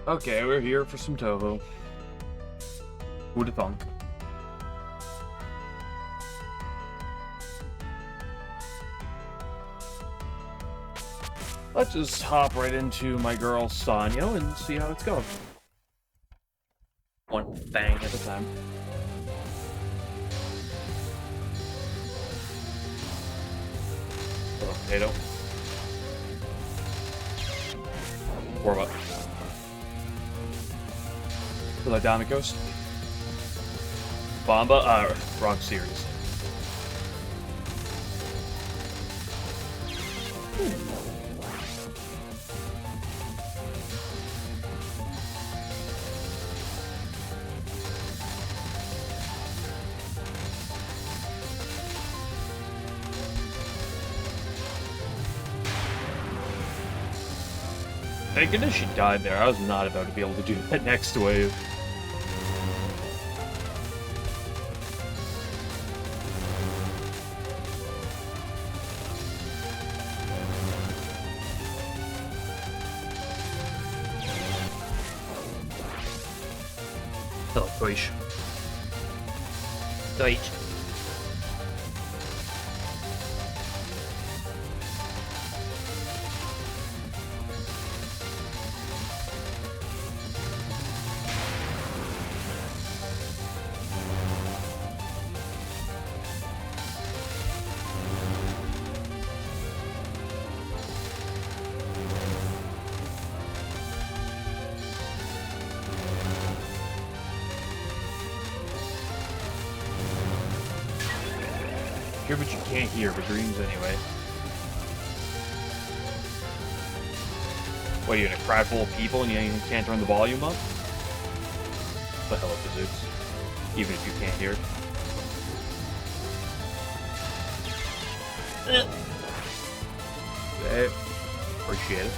Okay, we're here for some Touhou. Who'da thunk? Let's just hop right into my girl Sanyo and see how it's going. One thing at a time. Hello, potato. Warm up. Hello, Damikos. Bomba? Wrong series. Thank goodness she died there. I was not about to be able to do that next wave. Hello, Deutsch. Deutsch. Hear what you can't hear, but dreams anyway. What, are you in a crowd full of people and you can't turn the volume up? The hell of bazooks. Even if you can't hear it. Okay. Appreciate it.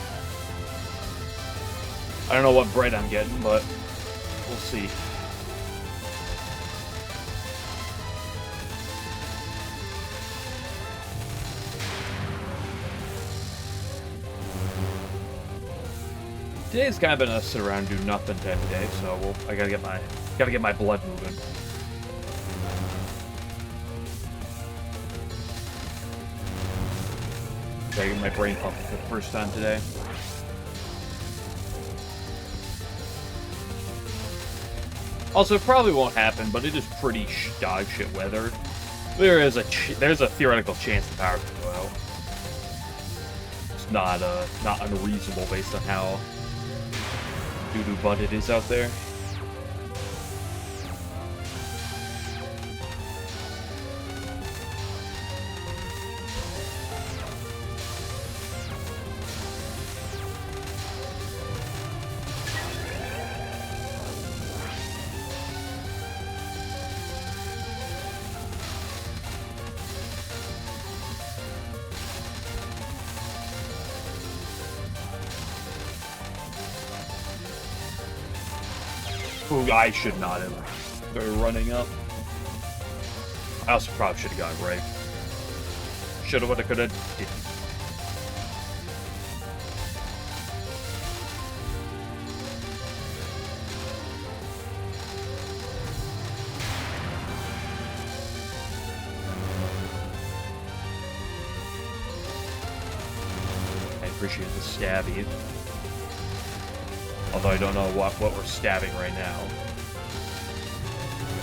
I don't know what bread I'm getting, but we'll see. Today's kind of been a sit around and do nothing type of day, so I gotta get my blood moving. Gotta get my brain pumping for the first time today. Also, it probably won't happen, but it is pretty dog shit weather. There's a theoretical chance the power could go out. It's not unreasonable based on how doo-doo butt it is out there. Ooh, I should not have started running up. I also probably should have gotten right. Shoulda, woulda, coulda, didn't. I appreciate the stabby. Although I don't know what we're stabbing right now.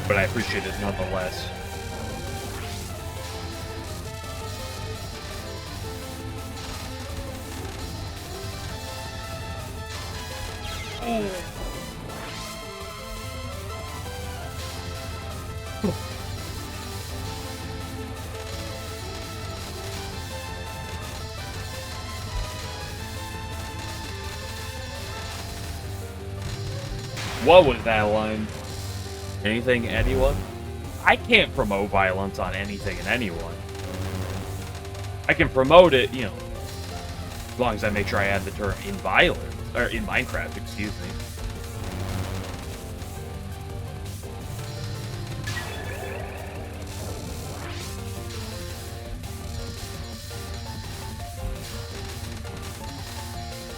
But I appreciate it nonetheless. What was that line? Anything, anyone? I can't promote violence on anything and anyone. I can promote it, you know, as long as I make sure I add the term in violence, or in Minecraft, excuse me.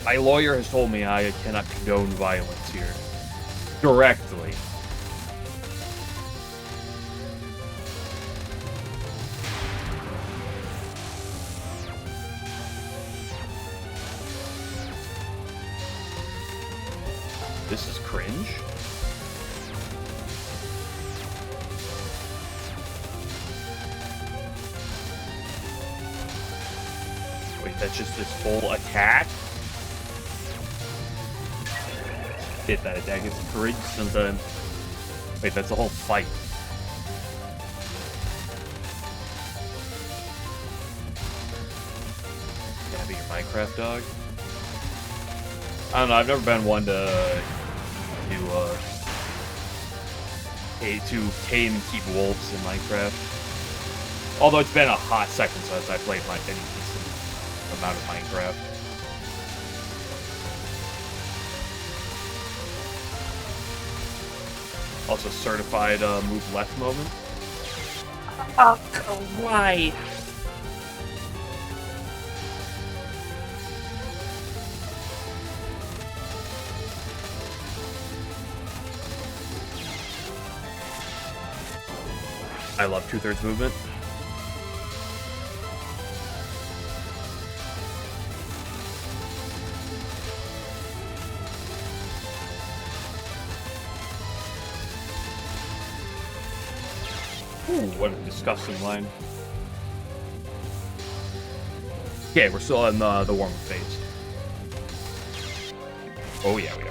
My lawyer has told me I cannot condone violence here. Directly. This is cringe. Wait, that's just this full attack? Hit that attack is cringe sometimes. Wait, that's a whole fight. Can I be your Minecraft dog? I don't know, I've never been one to tame and keep wolves in Minecraft. Although it's been a hot second since I played any decent amount of Minecraft. Also certified move left moment. Oh, why? I love 2/3 movement. Ooh, what a disgusting line. Okay, we're still in the warm-up phase. Oh yeah, we are.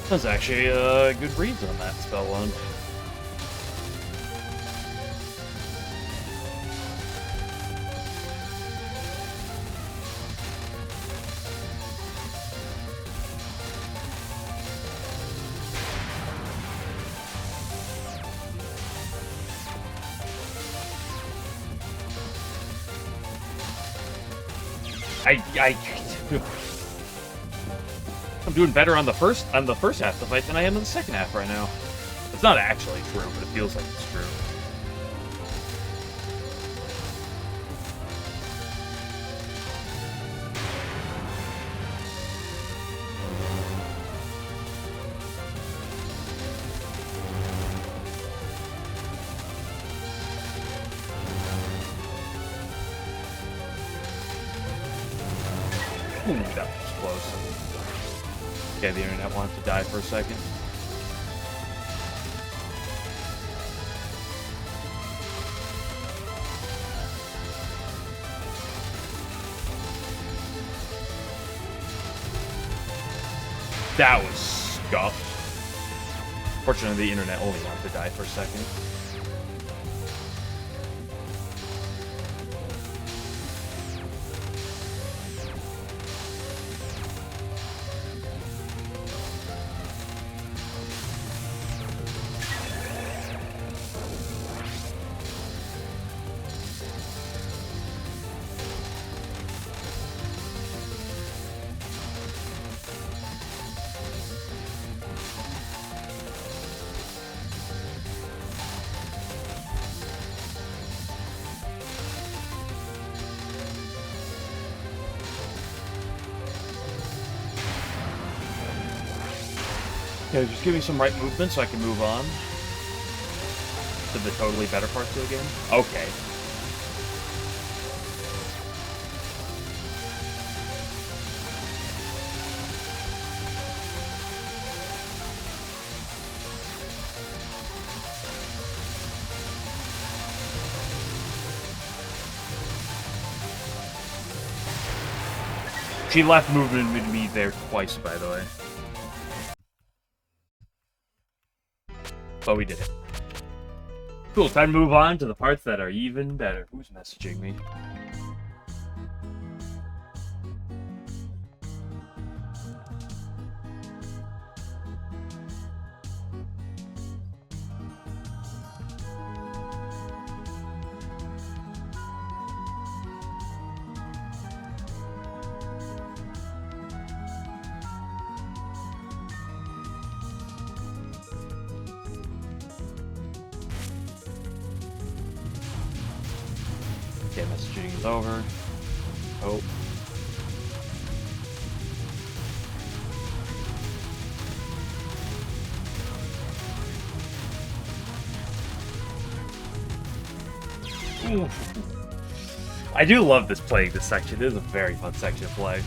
That's actually a good reads on that spell one. I'm doing better on the first half of the fight than I am in the second half right now. It's not actually true, but it feels like it's true. Ooh, that was close. Okay, the internet wanted to die for a second. That was scuffed. Fortunately, the internet only wanted to die for a second. Okay, just give me some right movement so I can move on to the totally better parts of the game. Okay. She left movement with me there twice, by the way. But we did it. Cool, time to move on to the parts that are even better. Who's messaging me? Okay, messaging is over. Oh. Oof. I do love playing this section. It is a very fun section to play.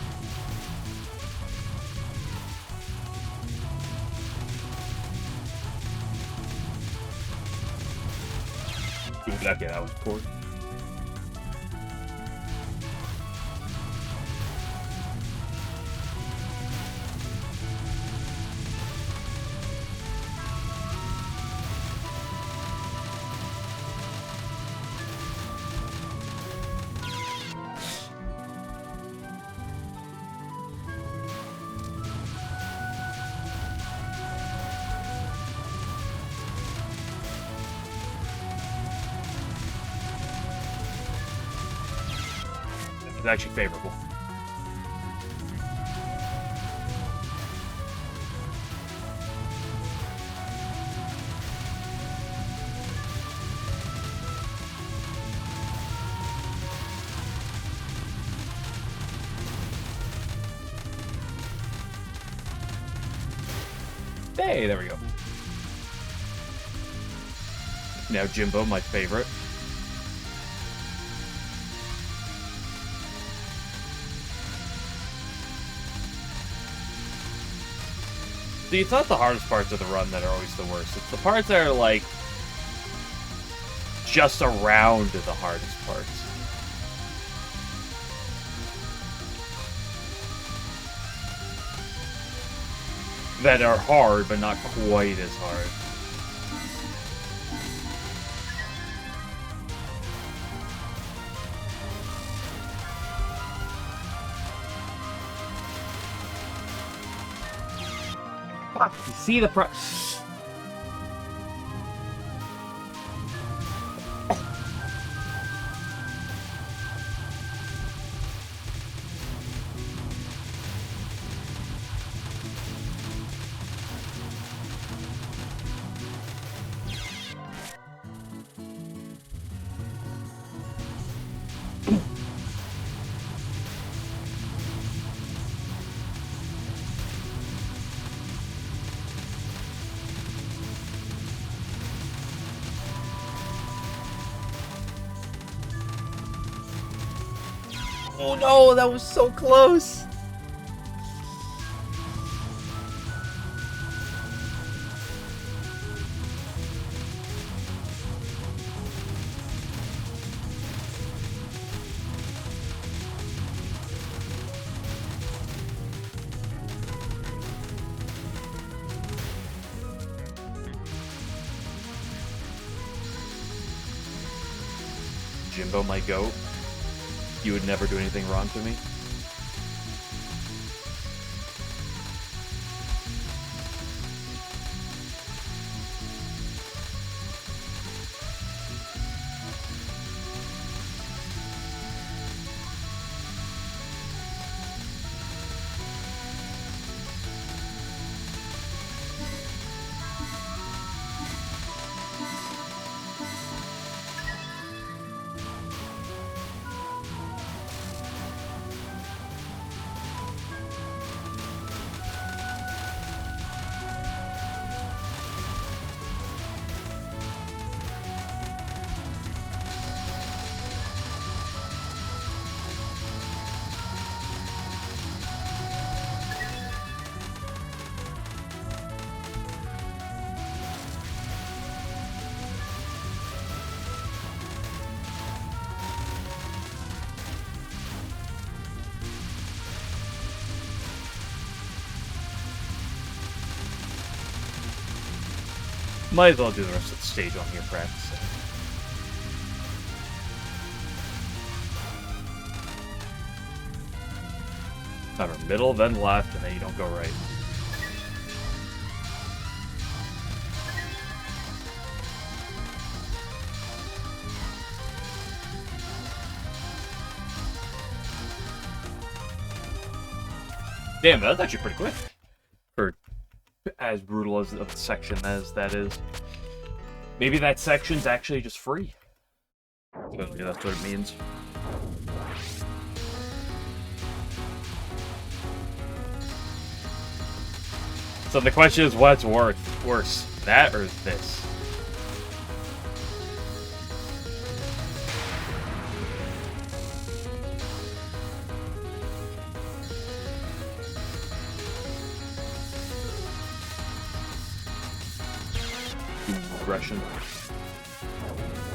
Ooh, okay, that was poor. It's actually favorable. Hey, there we go. Now Jimbo, my favorite. See, it's not the hardest parts of the run that are always the worst. It's the parts that are, like, just around the hardest parts. That are hard, but not quite as hard. Fuck, you see the Oh no, that was so close! Jimbo, my goat. You would never do anything wrong to me? Might as well do the rest of the stage on here practicing. However, middle, then left, and then you don't go right. Damn, that's actually pretty quick. For as brutal as a section as that is. Maybe that section's actually just free. Well, yeah, that's what it means. So the question is, what's worse, that or this? Aggression.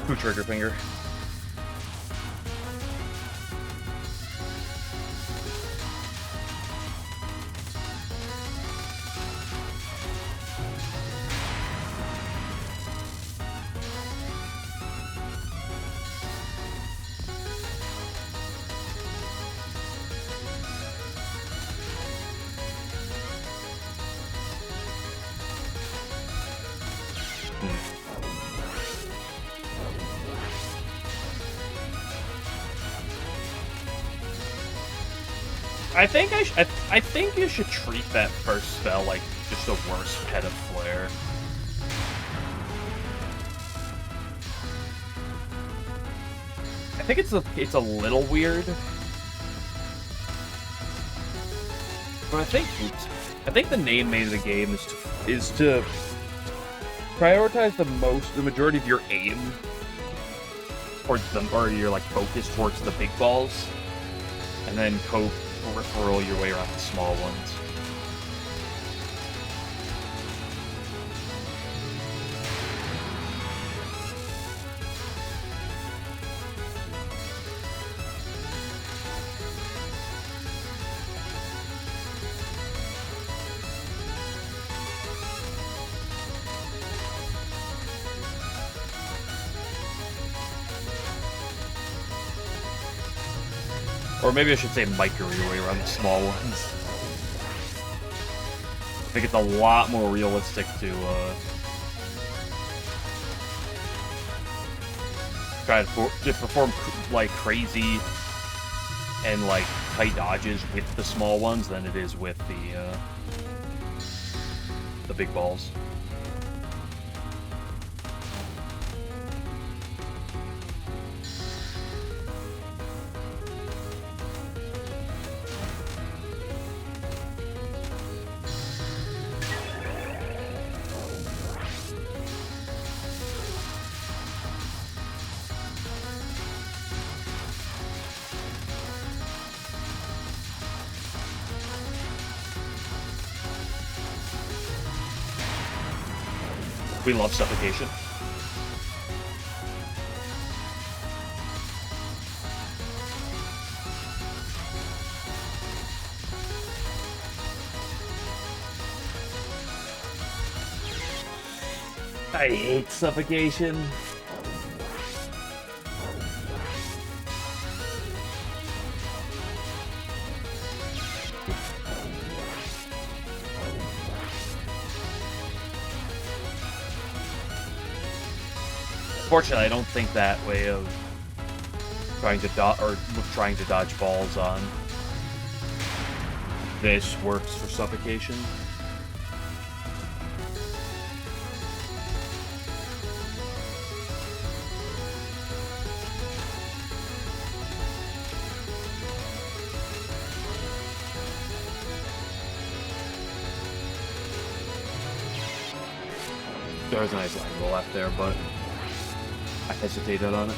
Who trigger finger? I think you should treat that first spell like just the worst pet of Flare. I think it's a little weird, but I think the main of the game is to prioritize the majority of your aim towards them, or your like focus towards the big balls, and then peripheral your way around the small ones. Or maybe I should say micro your way around the small ones. I think it's a lot more realistic to try to perform like crazy and like tight dodges with the small ones than it is with the big balls. We love suffocation. I hate suffocation. Fortunately, I don't think that way of trying to dodge balls on this works for suffocation. There was a nice angle left there, but I hesitated on it.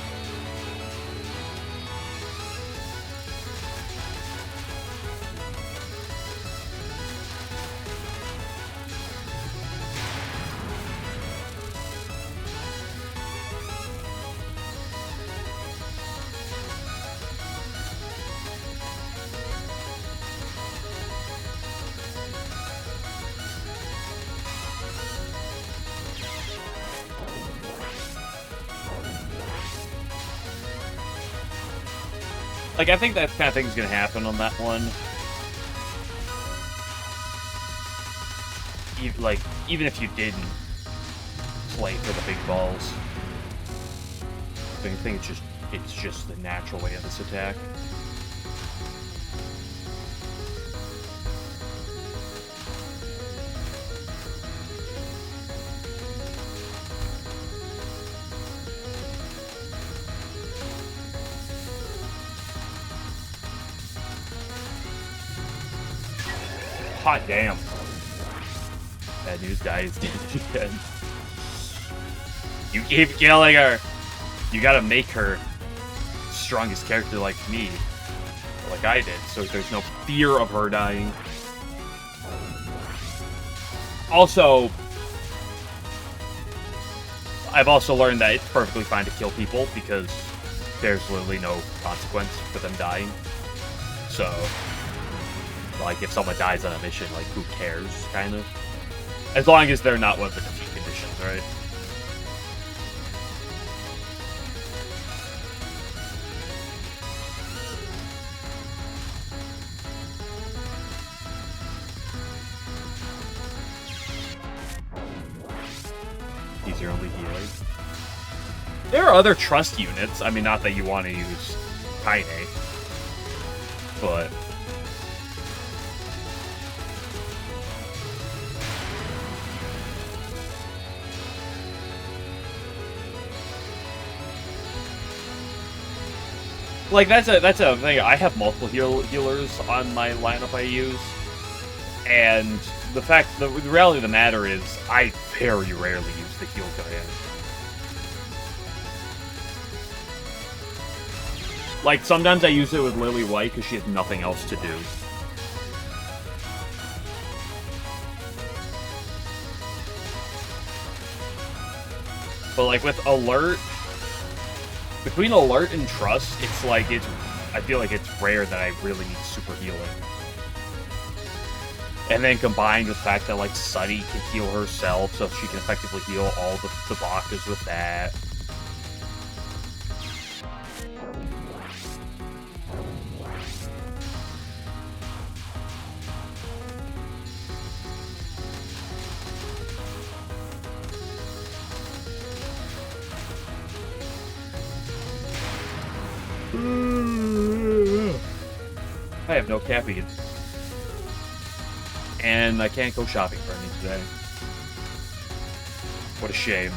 Like, I think that kind of thing's gonna happen on that one. even if you didn't play for the big balls, I think it's just the natural way of this attack. Hot damn. Bad news, guys. Again. You keep killing her. You gotta make her strongest character like me. Like I did, so there's no fear of her dying. Also, I've also learned that it's perfectly fine to kill people because there's literally no consequence for them dying. So, like, if someone dies on a mission, like, who cares, kind of? As long as they're not one of the defeat conditions, right? He's your only healer. There are other trust units. I mean, not that you want to use Kaine, but... like, that's a thing. I have multiple healers on my lineup I use, and the reality of the matter is, I very rarely use the heal command. Like, sometimes I use it with Lily White because she has nothing else to do. But, like, with Alert... between Alert and Trust, it's like, I feel like it's rare that I really need super healing. And then combined with the fact that, like, Sunny can heal herself, so she can effectively heal all the Bakas with that. I have no caffeine. And I can't go shopping for any today. What a shame.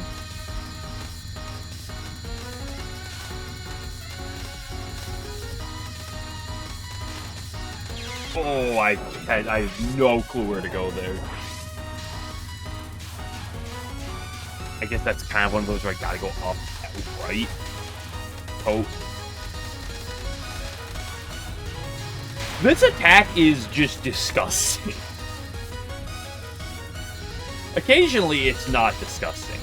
Oh, I have no clue where to go there. I guess that's kind of one of those where I gotta go up right. Oh. This attack is just disgusting. Occasionally, it's not disgusting.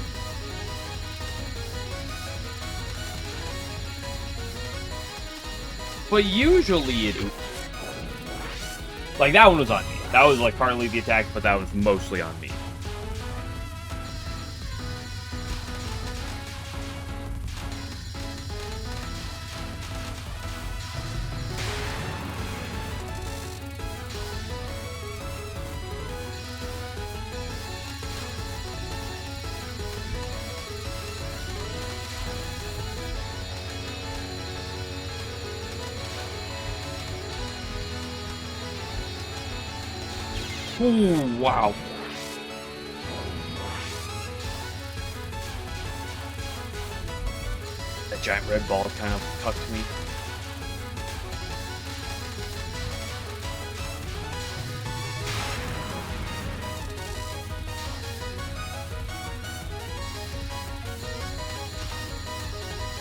But usually it... like, that one was on me. That was, like, partly the attack, but that was mostly on me. Ooh, wow. That giant red ball kind of cucked me.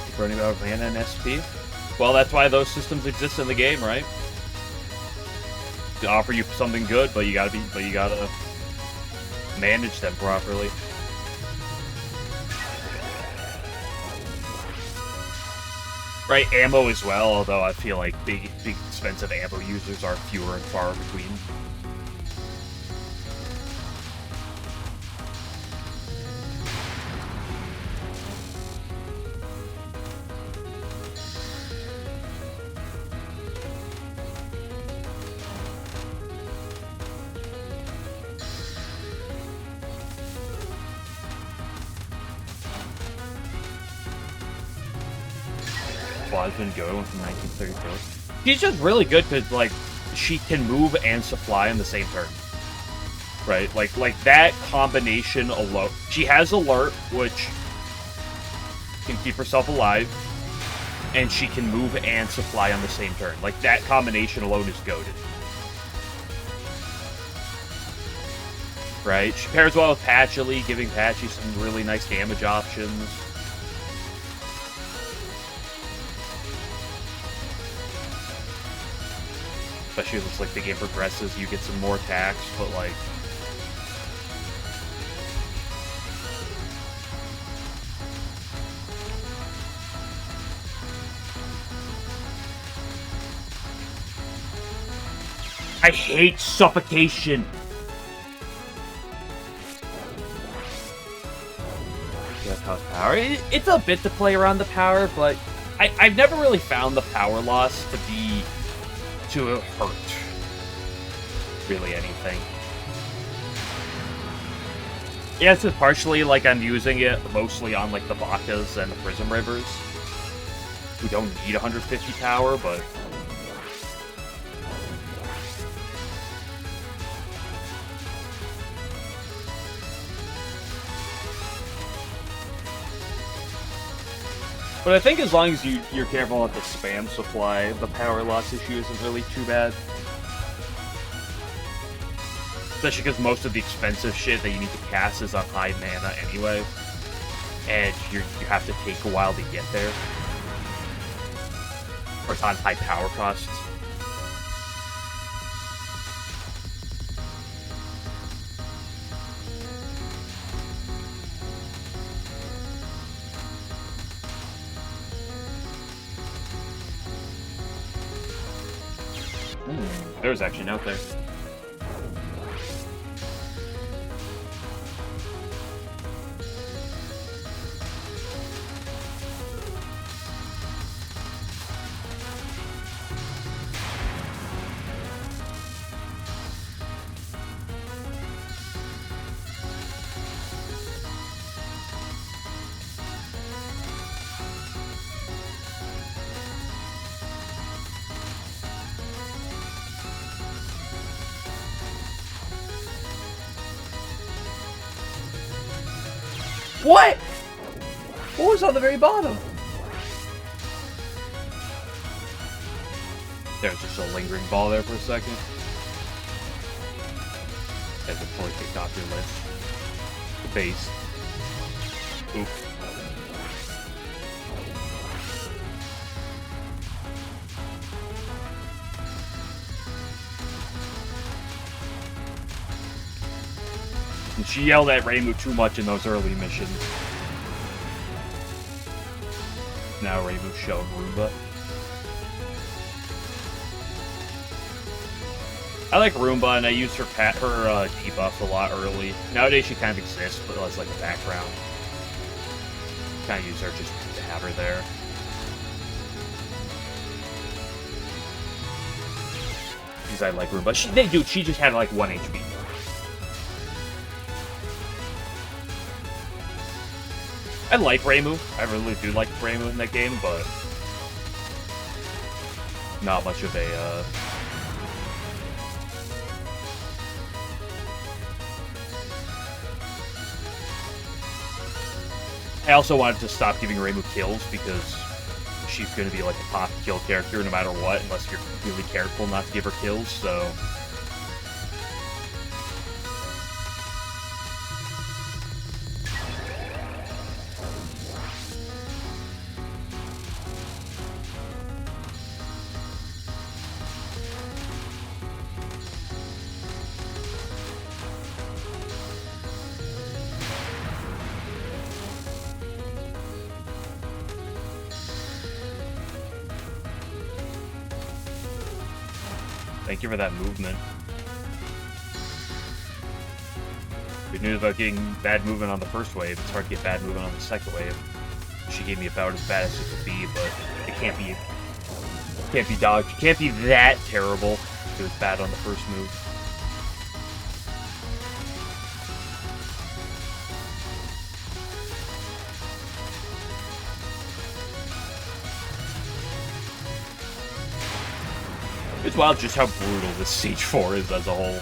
Keep running out of mana and SP. Well, that's why those systems exist in the game, right? To offer you something good, but you gotta manage them properly. Right, ammo as well, although I feel like big expensive ammo users are fewer and far between. Bosman Go from 1934. She's just really good because, like, she can move and supply in the same turn. Right? Like that combination alone. She has Alert, which can keep herself alive, and she can move and supply on the same turn. Like, that combination alone is goated. Right? She pairs well with Patchouli, giving Patchy some really nice damage options. Especially as like the game progresses, you get some more attacks, but like I hate suffocation. Power. It's a bit to play around the power, but I've never really found the power loss to hurt really anything. Yeah, it's just partially like I'm using it mostly on like the Vakas and the Prism Rivers, who don't need 150 power, but I think as long as you're careful with the spam supply, the power loss issue isn't really too bad. Especially because most of the expensive shit that you need to cast is on high mana anyway. And you have to take a while to get there. Or it's on high power costs. There's actually out there. What? What was on the very bottom? There's just a lingering ball there for a second. As it fully kicked off your list. The base. Oop. And she yelled at Reimu too much in those early missions. Now Reimu's showing Roomba. I like Roomba, and I use her debuff a lot early. Nowadays she kind of exists, but it's like a background. Kind of use her just to have her there. Because I like Roomba. She just had like 1 HP. I like Reimu. I really do like Reimu in that game, but not much of a, I also wanted to stop giving Reimu kills because she's going to be like a pop kill character no matter what, unless you're really careful not to give her kills, so thank you for that movement. Good news about getting bad movement on the first wave. It's hard to get bad movement on the second wave. She gave me about as bad as it could be, but it can't be dodged. It can't be that terrible if it was bad on the first move. It's wild just how brutal this Siege 4 is as a whole.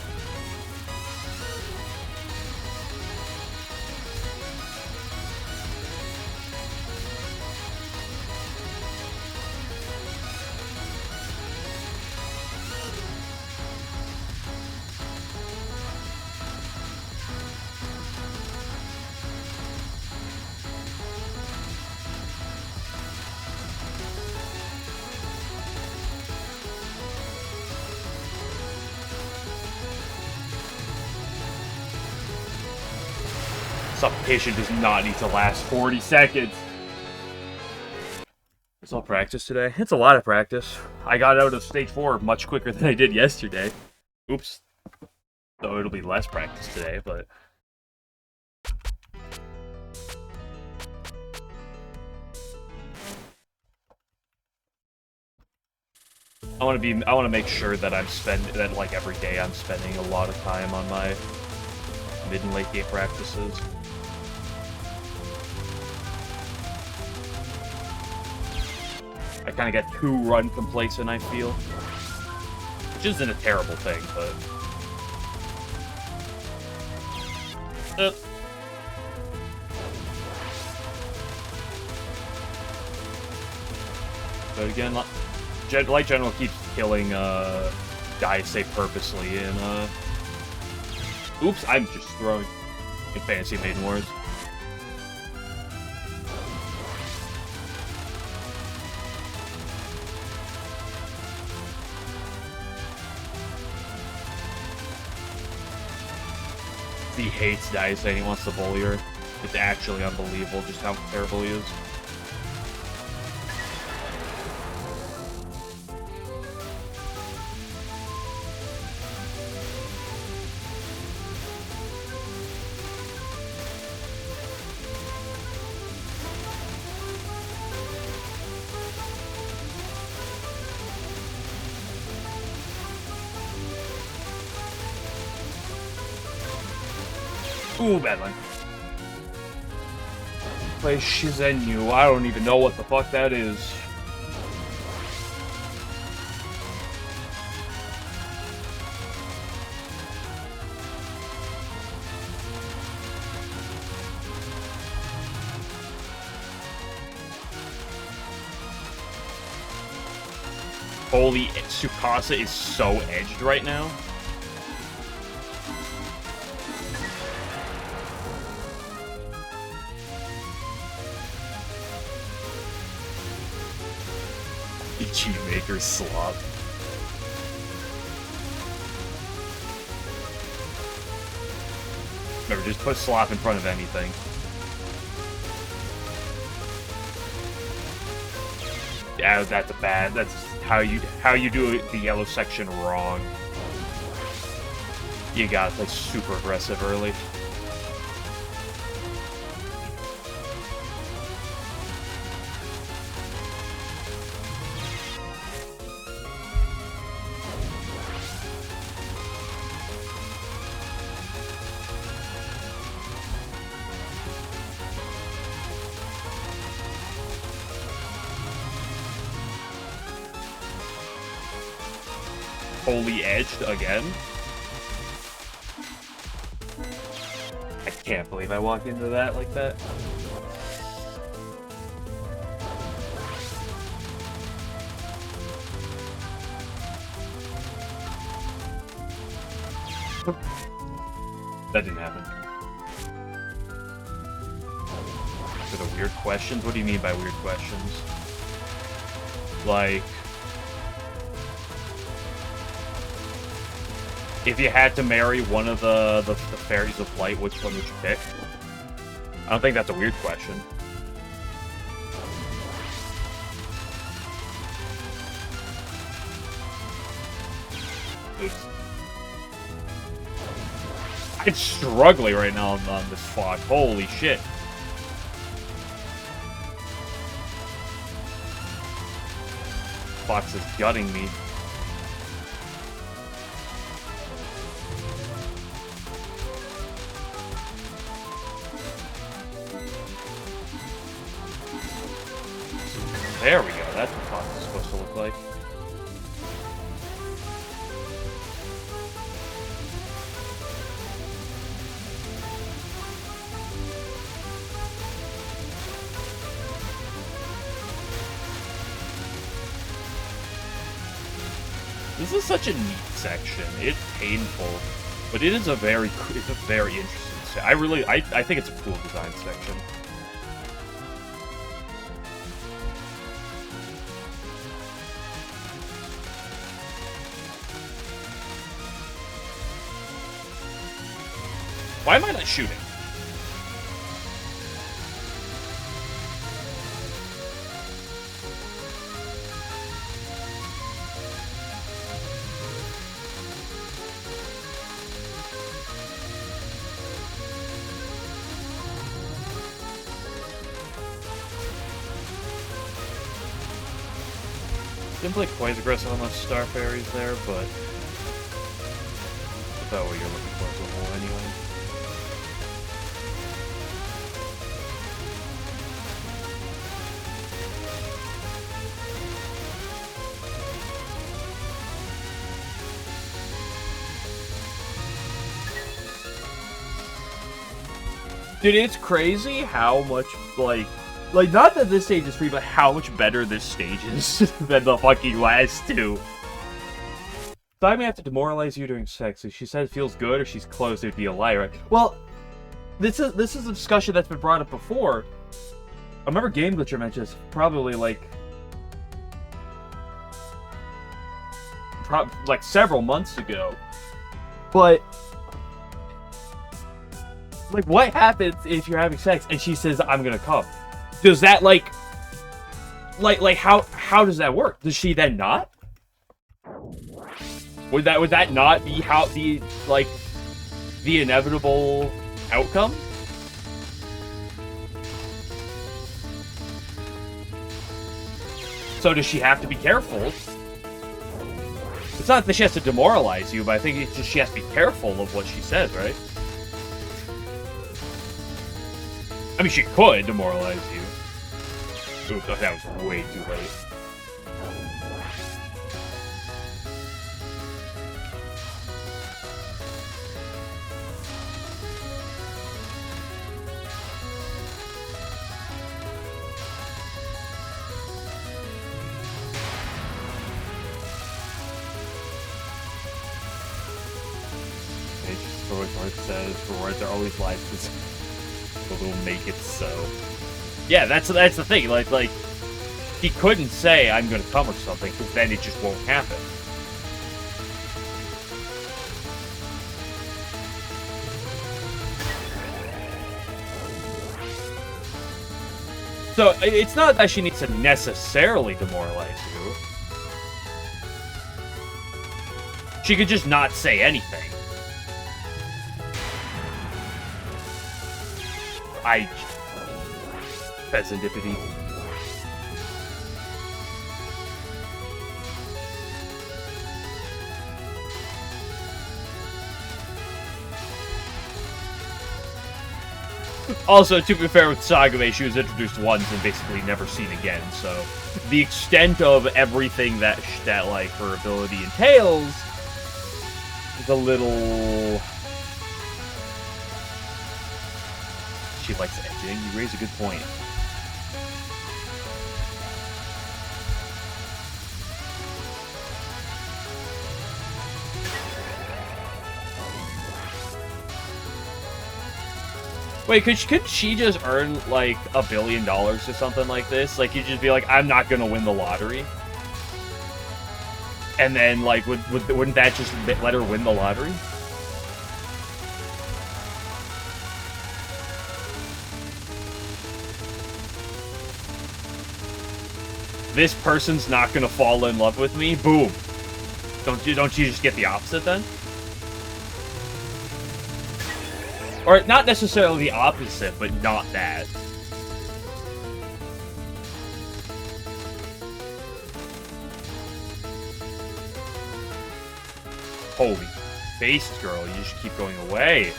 Suffocation does not need to last 40 seconds. It's all practice today. It's a lot of practice. I got out of stage 4 much quicker than I did yesterday. Oops. So it'll be less practice today, but... I want to make sure that like every day I'm spending a lot of time on my mid and late game practices. I kind of get too run complacent, I feel. Which isn't a terrible thing, but... But again, Light General keeps killing Daisei purposely, and oops, I'm just throwing in Fantasy Maiden Wars. He hates Daisei and he wants to bully her. It's actually unbelievable just how terrible he is. Ooh, bad line. Play Shizenyu. I don't even know what the fuck that is. Holy, Tsukasa is so edged right now. G-Maker slop. Remember, just put slop in front of anything. Yeah, that's bad. That's how you do the yellow section wrong. You gotta play super aggressive early. Fully edged again. I can't believe I walked into that like that. That didn't happen. For the weird questions? What do you mean by weird questions? Like... if you had to marry one of the fairies of light, which one would you pick? I don't think that's a weird question. Oops. I'm struggling right now on this fog. Holy shit. Fox is gutting me. There we go, that's what Fox is supposed to look like. This is such a neat section. It's painful, but it is a very interesting section. I think it's a cool design section. Why am I not shooting? Didn't play quite as aggressive on those star fairies there, but that's about what you're looking for as a whole anyway. Dude, it's crazy how much, like, not that this stage is free, but how much better this stage is than the fucking last two. So I may have to demoralize you during sex. If she said it feels good or she's close, it'd be a lie, right? Well, this is a discussion that's been brought up before. I remember Game Glitcher mentioned this probably, like several months ago. But like, what happens if you're having sex and she says, I'm gonna come? Does that, how does that work? Does she then not? Would that not be the inevitable outcome? So does she have to be careful? It's not that she has to demoralize you, but I think it's just she has to be careful of what she says, right? I mean, she could demoralize you. Oops, that was way too late. It says rewards are always live. Will make it so. Yeah, that's the thing. Like he couldn't say I'm gonna come or something, because then it just won't happen. So it's not that she needs to necessarily demoralize you. She could just not say anything. Peasantipity. Also, to be fair with Sagame, she was introduced once and basically never seen again, so the extent of everything that like her ability entails is a little... She likes edging. You raise a good point. Wait, could she just earn like $1 billion or something like this? Like, you'd just be like, I'm not gonna win the lottery, and then like wouldn't that just let her win the lottery? This person's not gonna fall in love with me. Boom. Don't you just get the opposite then? Or not necessarily the opposite, but not that. Holy based girl, you just keep going away.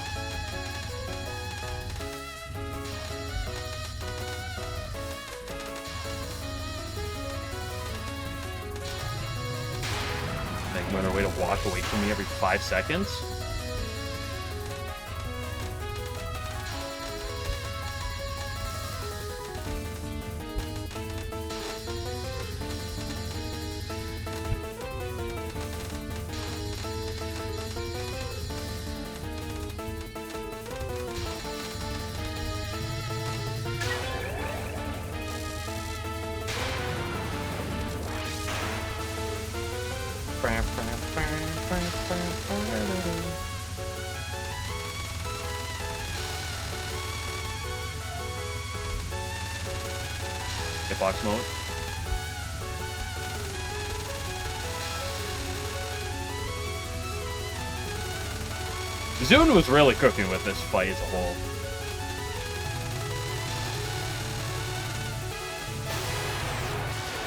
On her way to walk away from me every 5 seconds. Hitbox mode. Zune was really cooking with this fight as a whole.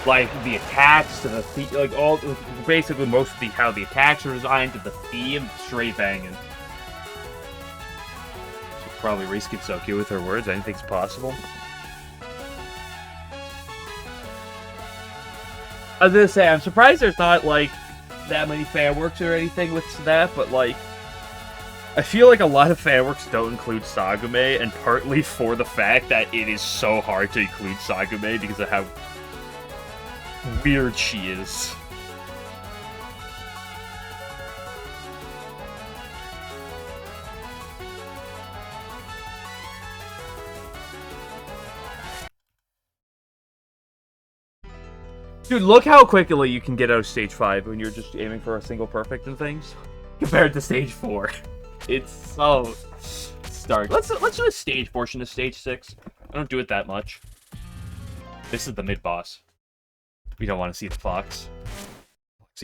Like the attacks to the like all basically most of the how the attacks are designed to the theme, straight banging. She'll probably reskin Soki with her words. Anything's possible. I was gonna say I'm surprised there's not like that many fan works or anything with that, but like I feel like a lot of fan works don't include Sagume, and partly for the fact that it is so hard to include Sagume because of how weird she is. Dude, look how quickly you can get out of stage 5 when you're just aiming for a single perfect and things, compared to stage 4. It's so stark. Let's do a stage portion of stage 6. I don't do it that much. This is the mid boss. We don't want to see the fox.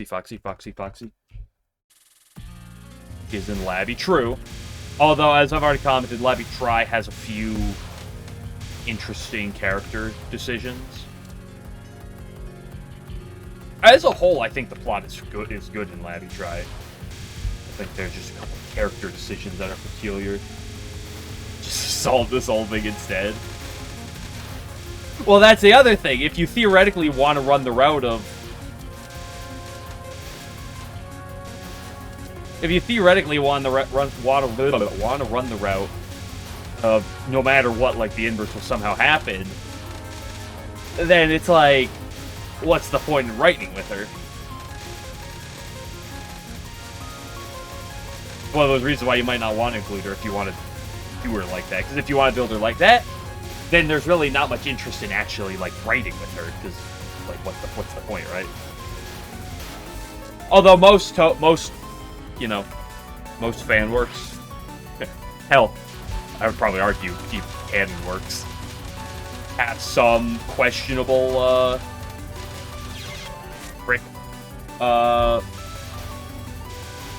Foxy. Is in Labby, true. Although, as I've already commented, Labby Try has a few interesting character decisions. As a whole, I think the plot is good in Labby Try. I think there's just a couple of character decisions that are peculiar. Just solve this whole thing instead. Well, that's the other thing. If you theoretically want to run the route of... If you theoretically want to run the route of no matter what, like, the inverse will somehow happen, then it's like, what's the point in writing with her? One of those reasons why you might not want to include her if you want to do her like that. Because if you want to build her like that, then there's really not much interest in actually, like, writing with her, because, like, what's the point, right? Although most fan works, hell, I would probably argue even canon works, have some questionable,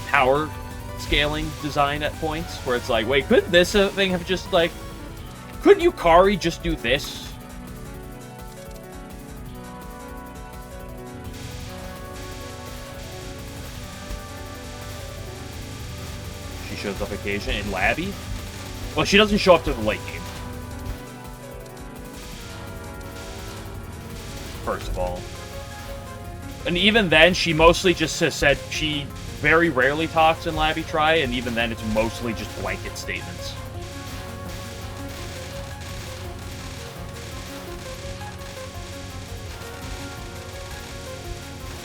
power scaling design at points, where it's like, wait, couldn't this thing have just, like, couldn't Yukari just do this? She shows up occasionally in Labby. Well, she doesn't show up to the late game. First of all. And even then, she mostly just has said she very rarely talks in Labby Try, and even then it's mostly just blanket statements.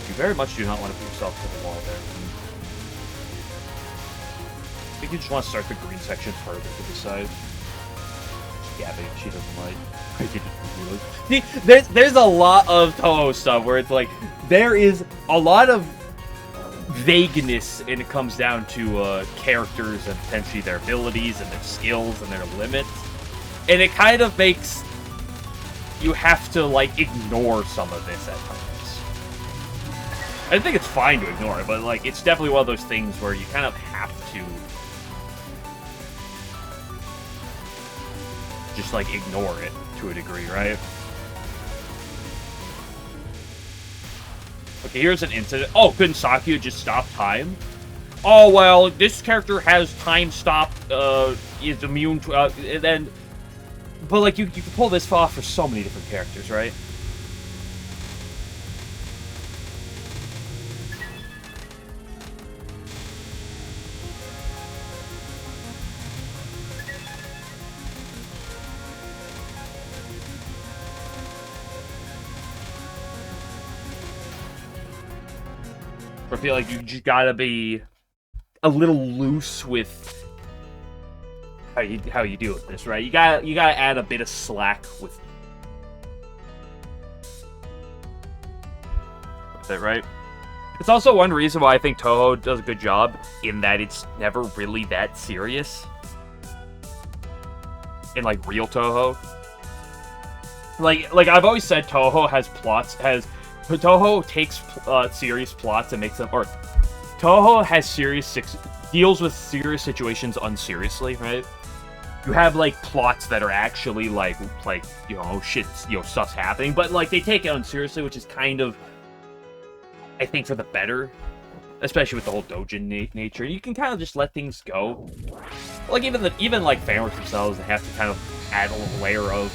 You very much do not want to put yourself to the wall there. I think you just want to start the green section further to the side. Yeah, but she doesn't like. See, there's a lot of Touhou stuff where it's like there is a lot of vagueness, and it comes down to characters and potentially their abilities and their skills and their limits, and it kind of makes you have to like ignore some of this at times. I think it's fine to ignore it, but like it's definitely one of those things where you kind of have to just like ignore it to a degree, right? Okay, here's an incident. Oh, couldn't Sakyu just stop time? Oh, well, this character has time stop, is immune to, and then... But, like, you can pull this off for so many different characters, right? I feel like you just gotta be a little loose with how you deal with this, right? You gotta add a bit of slack with it, right? It's also one reason why I think Touhou does a good job, in that it's never really that serious. In, like, real Touhou. Like I've always said, Touhou has plots, Touhou takes serious plots and makes them, or Touhou has deals with serious situations unseriously, right? You have, like, plots that are actually, like, you know, oh shit, you know, stuff's happening, but, like, they take it unseriously, which is kind of, I think, for the better. Especially with the whole doujin nature. You can kind of just let things go. Like, even like, fanworks themselves, they have to kind of add a little layer of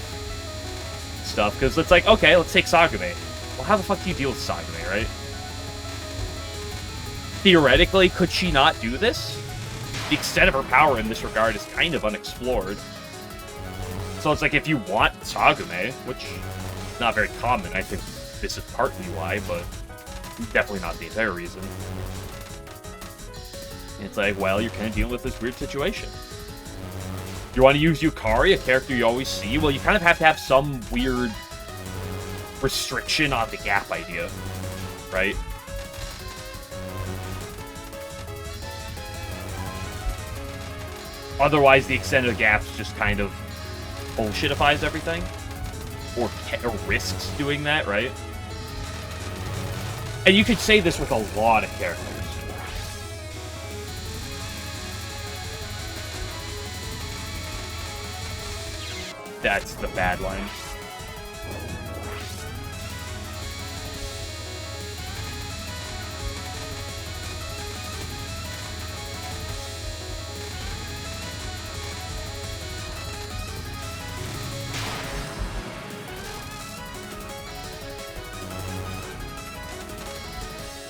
stuff, because it's like, okay, let's take Sagume. Well, how the fuck do you deal with Sagume, right? Theoretically, could she not do this? The extent of her power in this regard is kind of unexplored. So it's like, if you want Sagume, which is not very common, I think this is partly why, but definitely not the entire reason. It's like, well, you're kind of dealing with this weird situation. You want to use Yukari, a character you always see? Well, you kind of have to have some weird restriction on the gap idea, right? Otherwise, the extent of the gaps just kind of bullshitifies everything. Or risks doing that, right? And you could say this with a lot of characters. That's the bad line.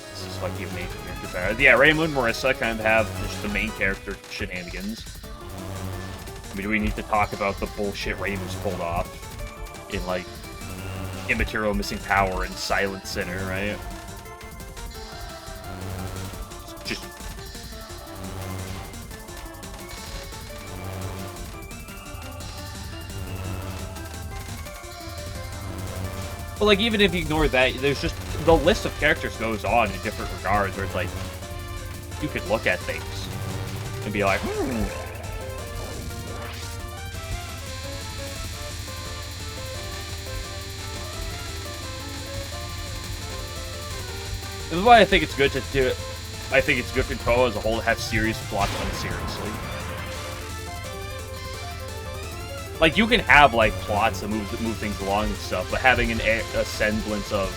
This is what give me character better. Yeah, Reimu and Marissa kind of have just the main character shenanigans. I mean, do we need to talk about the bullshit Reimu's pulled off in, like, Immaterial Missing Power and Silent Sinner, right? Just... But, like, even if you ignore that, there's just... The list of characters goes on in different regards, where it's like, you could look at things and be like, This is why I think it's good to do it. I think it's good for Touhou as a whole to have serious plots unseriously. Like, you can have, like, plots that move things along and stuff, but having a semblance of...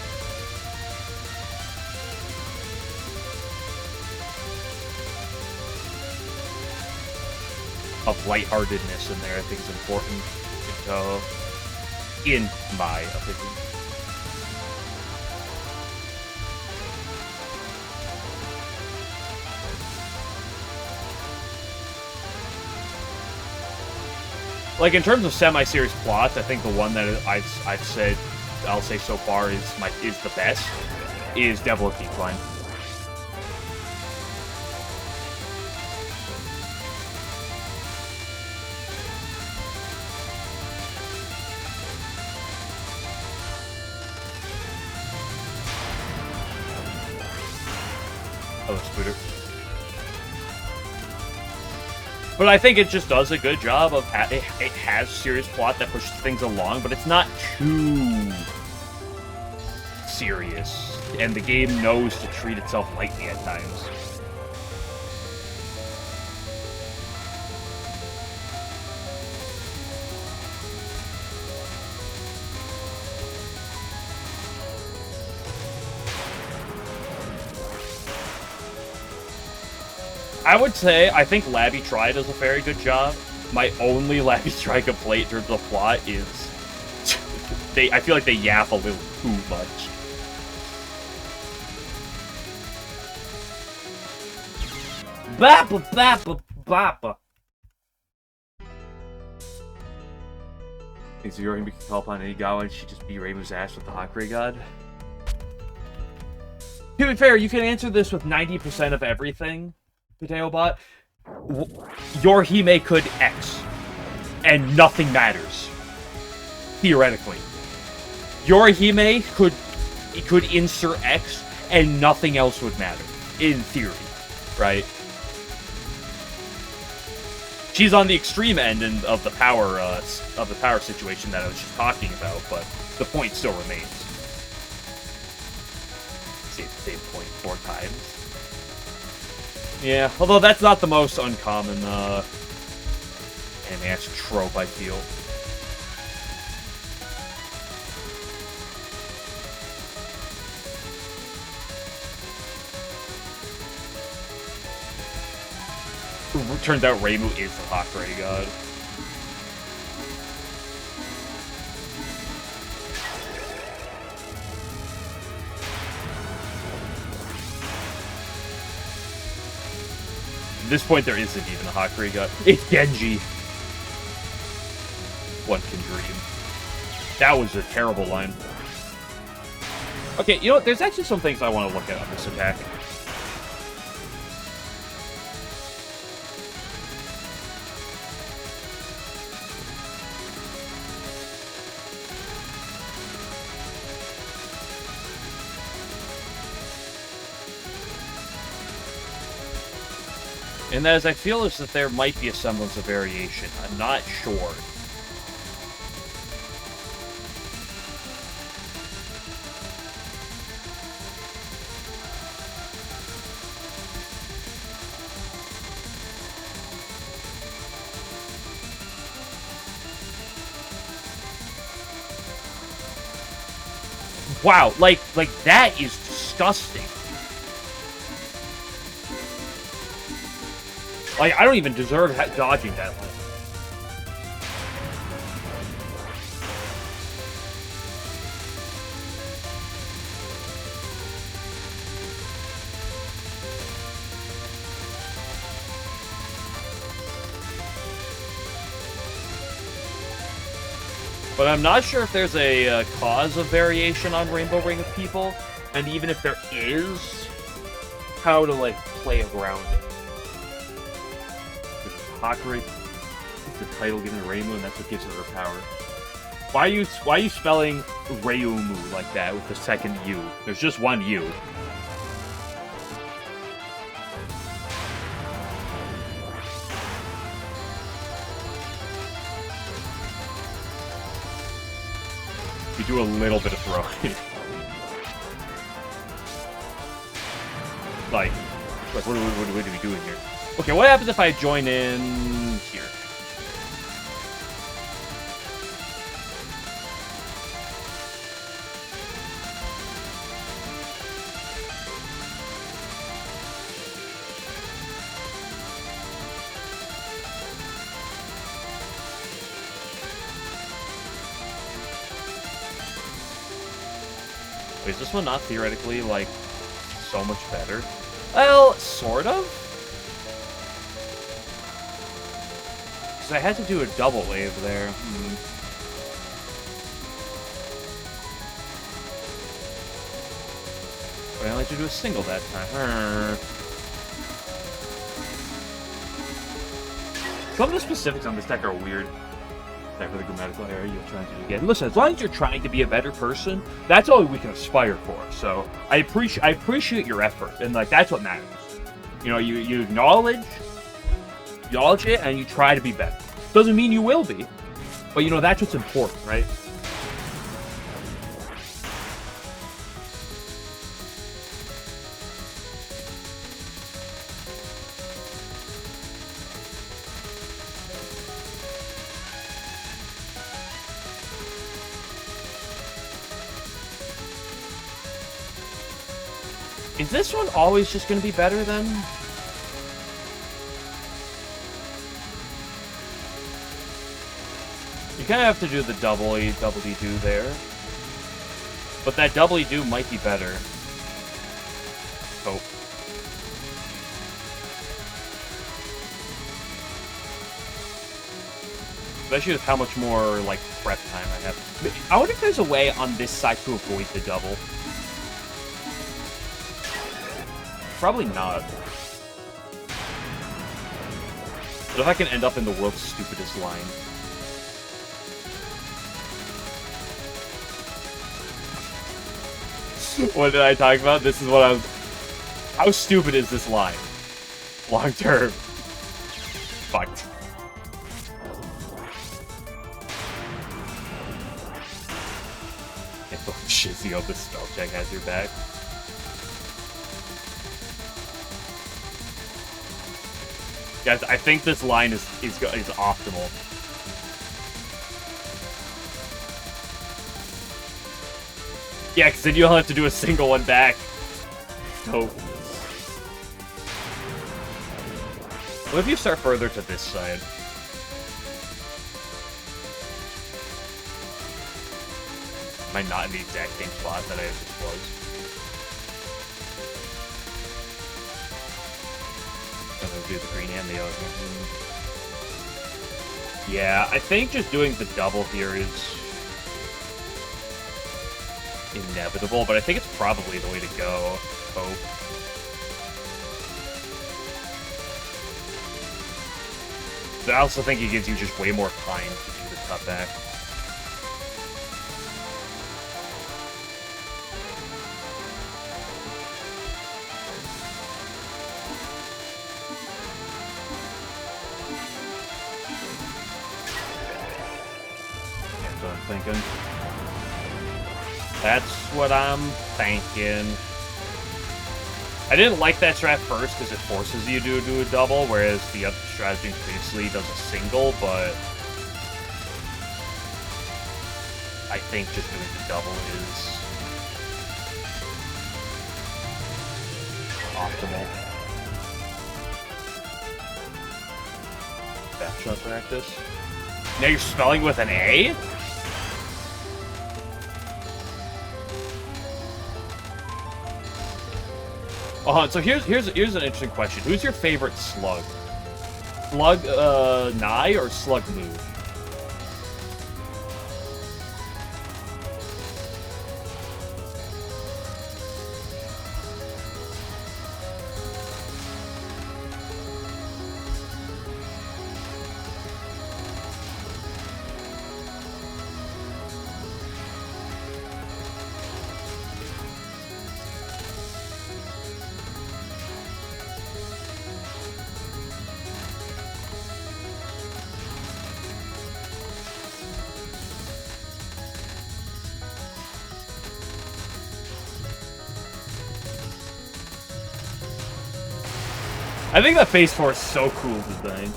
lightheartedness in there, I think is important in Touhou. In my opinion. Like, in terms of semi-serious plots, I think the one that I'll say so far is the best, is Devil of Decline. Oh, Scooter. But I think it just does a good job of... It has serious plot that pushes things along, but it's not too serious. And the game knows to treat itself lightly at times. I would say, I think Labby Try does a very good job. My only Labby Try complaint in terms of plot is... I feel like they yap a little too much. Bappa, bappa, bappa. Is Yuri going to call upon any god and she just beat Reimu's ass with the Hakure God? To be fair, you can answer this with 90% of everything. Potato your Hime could X, and nothing matters. Theoretically. Your Hime could insert X, and nothing else would matter, in theory, right? She's on the extreme end of the power situation that I was just talking about, but the point still remains. Same point 4 times. Yeah, although that's not the most uncommon anime-ass trope, I feel. Turns out Reimu is the Hakurei god. At this point, there isn't even a Hakurei god. It's Genji. One can dream. That was a terrible line. Okay, you know what? There's actually some things I want to look at on this attack. And that is, I feel as that there might be a semblance of variation. I'm not sure. Wow, like that is disgusting. Like, I don't even deserve dodging that one. But I'm not sure if there's a cause of variation on Rainbow Ring of People, and even if there is, how to, like, play around it. Hakurei is the title given to Reimu, and that's what gives her her power. Why are you spelling Reimu like that with the second U? There's just one U. We do a little bit of throwing. like what are we doing here? Okay, what happens if I join in here? Wait, is this one not theoretically, like, so much better? Well, sort of. Because I had to do a double wave there. But I only had to do a single that time. Some of the specifics on this deck are weird. Sorry for the grammatical error you're trying to do again. Listen, as long as you're trying to be a better person, that's all we can aspire for. So I appreciate your effort, and like that's what matters. You know, you acknowledge it, and you try to be better. Doesn't mean you will be, but you know that's what's important, right? Is this one always just going to be better then? You kind of have to do the double-E-do there. But that double-E-do might be better. Oh. Especially with how much more, like, prep time I have. I wonder if there's a way on this side to avoid the double. Probably not. But if I can end up in the world's stupidest line. What did I talk about? This is what I was... How stupid is this line? Long term. Fucked. Can't fucking shizzy hope this spell check has your back. Guys, I think this line is optimal. Yeah, because then you only have to do a single one back. Dope. What if you start further to this side? Am I not in the exact same spot that I just was? I'm gonna do the green and the other. Yeah, I think just doing the double here is inevitable, but I think it's probably the way to go. Hope. I also think it gives you just way more time to do the cutback. That's what I'm thinking. That's what I'm thinking. I didn't like that strat first because it forces you to do a double, whereas the other strategy previously does a single, but I think just doing the double is optimal. Backshot practice. Now you're spelling with an A? So here's an interesting question. Who's your favorite slug? Slug Nye or Slug Moo? I think that Phase 4 is so cool design.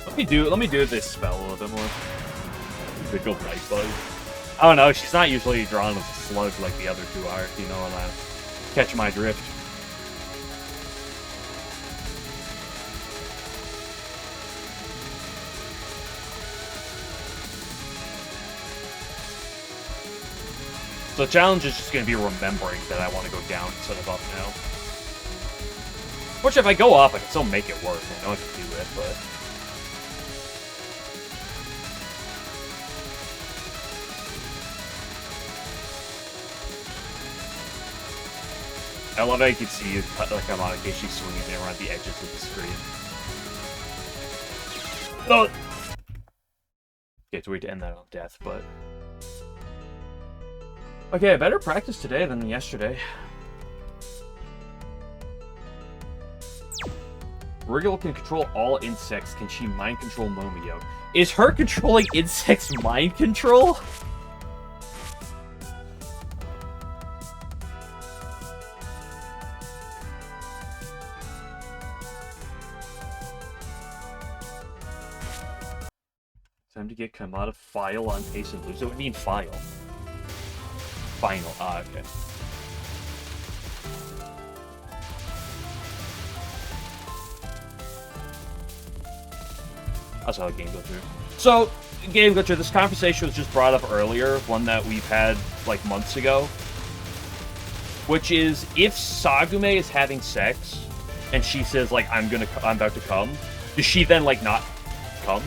Let me do this spell a little bit more. Big old night bug. I don't know, she's not usually drawn as a slug like the other two are, if you know what I catch my drift. So the challenge is just going to be remembering that I want to go down instead of up now. Which, if I go up, I can still make it work. I know I can do it, but... I love how you can see like I'm on occasionally swinging it around the edges of the screen. Oh! Okay, it's weird to end that on death, but... Okay, I better practice today than yesterday. Riggle can control all insects. Can she mind control Momio? Is her controlling insects mind control? Time to get Kamada file on pace and lose. It would mean file. Final. Ah, okay. That's how the game glitcher. So, game glitcher, this conversation was just brought up earlier, one that we've had like months ago. Which is, if Sagume is having sex and she says like I'm about to come, does she then like not come?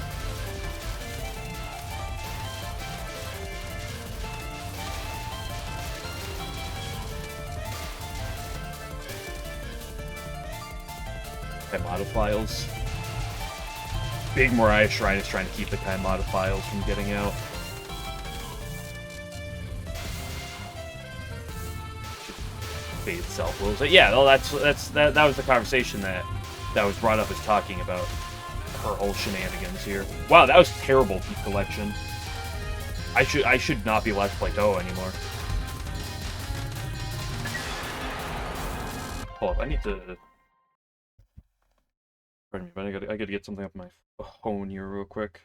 Kaimata files. Big Mariah Shrine is trying to keep the Kaimata files from getting out. fate itself wills it. Yeah, well, that was the conversation that was brought up as talking about her whole shenanigans here. Wow, that was terrible deep collection. I should not be allowed to play Touhou anymore. Hold up, I need to. Pardon me, but I gotta get something off my phone here real quick.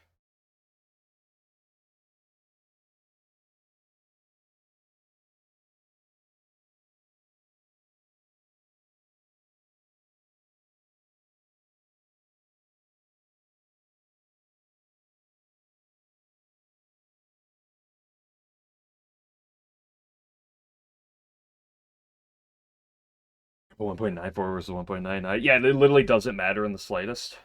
But 1.94 versus 1.99. Yeah, it literally doesn't matter in the slightest.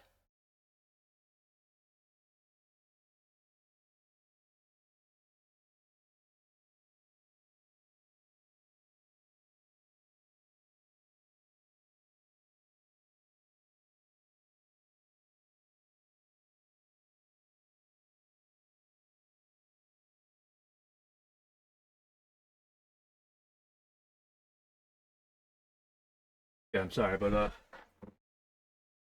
Yeah, I'm sorry, but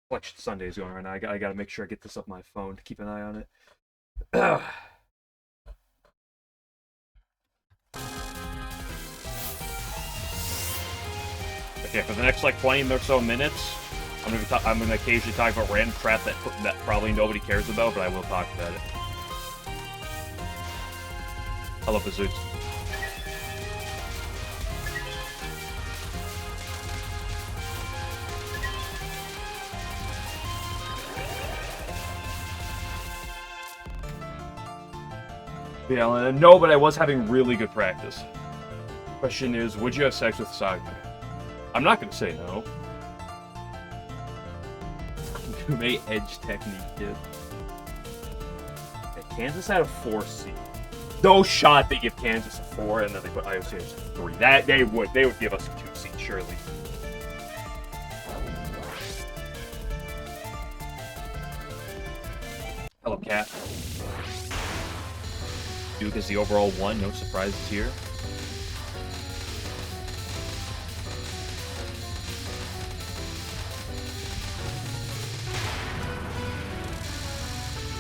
Collection Sunday is going right now. I gotta make sure I get this up my phone to keep an eye on it. Okay, for the next like 20 or so minutes, I'm gonna occasionally talk about random crap that probably nobody cares about, but I will talk about it. I love Bazooks. Yeah, LNN. No, but I was having really good practice. Question is, would you have sex with Saga? I'm not gonna say no. May edge technique, kid. Okay, Kansas had a 4 seed. No shot they give Kansas a 4 and then they put IOC as a 3. That they would give us a 2 seed, surely. Hello, Cat. Duke is the overall 1, no surprises here.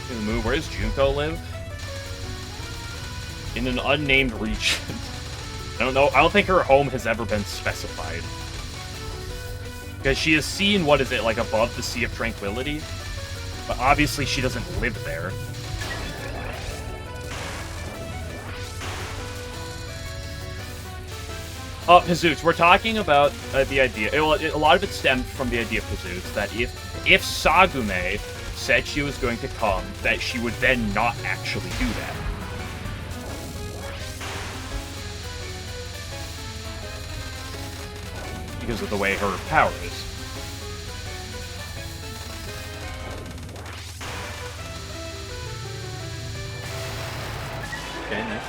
In the move, where does Junko live? In an unnamed region. I don't know. I don't think her home has ever been specified. Because she is seen, what is it, like above the Sea of Tranquility? But obviously she doesn't live there. Pazoots, we're talking about the idea. A lot of it stemmed from the idea of Pazoots, that if Sagume said she was going to come, that she would then not actually do that. Because of the way her power is. Okay, nice.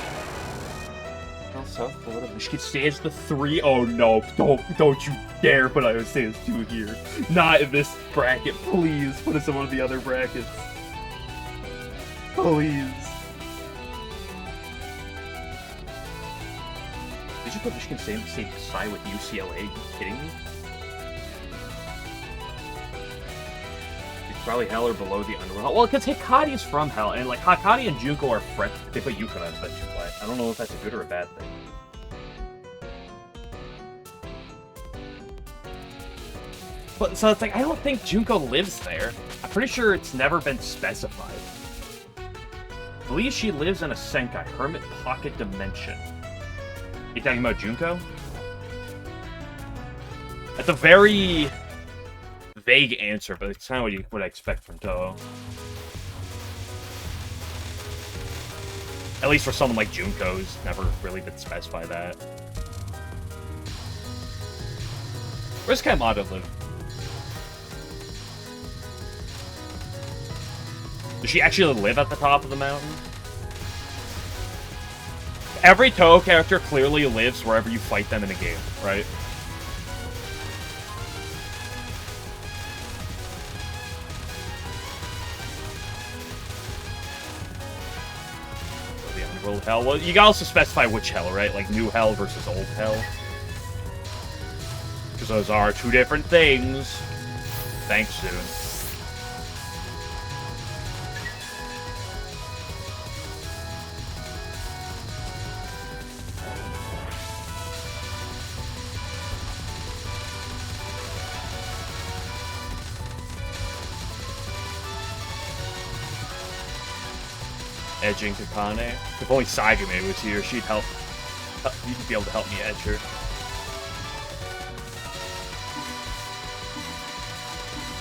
She could stay as the 3. Oh no, don't you dare put I would stay as 2 here. Not in this bracket, please. Put us in one of the other brackets. Please. Did you put Michigan State in the same side with UCLA? Are you kidding me? It's probably Hell or below the Underworld. Well, because Hikari is from Hell, and like Hakari and Junko are friends. They put Yukon as that you play. I don't know if that's a good or a bad thing. But so it's like I don't think Junko lives there. I'm pretty sure it's never been specified. I believe she lives in a Senkai Hermit Pocket Dimension. You talking about Junko? That's a very vague answer, but it's kind of what I expect from Touhou. At least for someone like Junko, who's never really been specified that. Where's Kaimata live? Does she actually live at the top of the mountain? Every Touhou character clearly lives wherever you fight them in a game, right? The Underworld Hell. Well, you can also specify which Hell, right? Like New Hell versus Old Hell. Because those are two different things. Thanks, soon. Edging Kakane. If only Sagame was here, she'd help. You'd be able to help me edge her.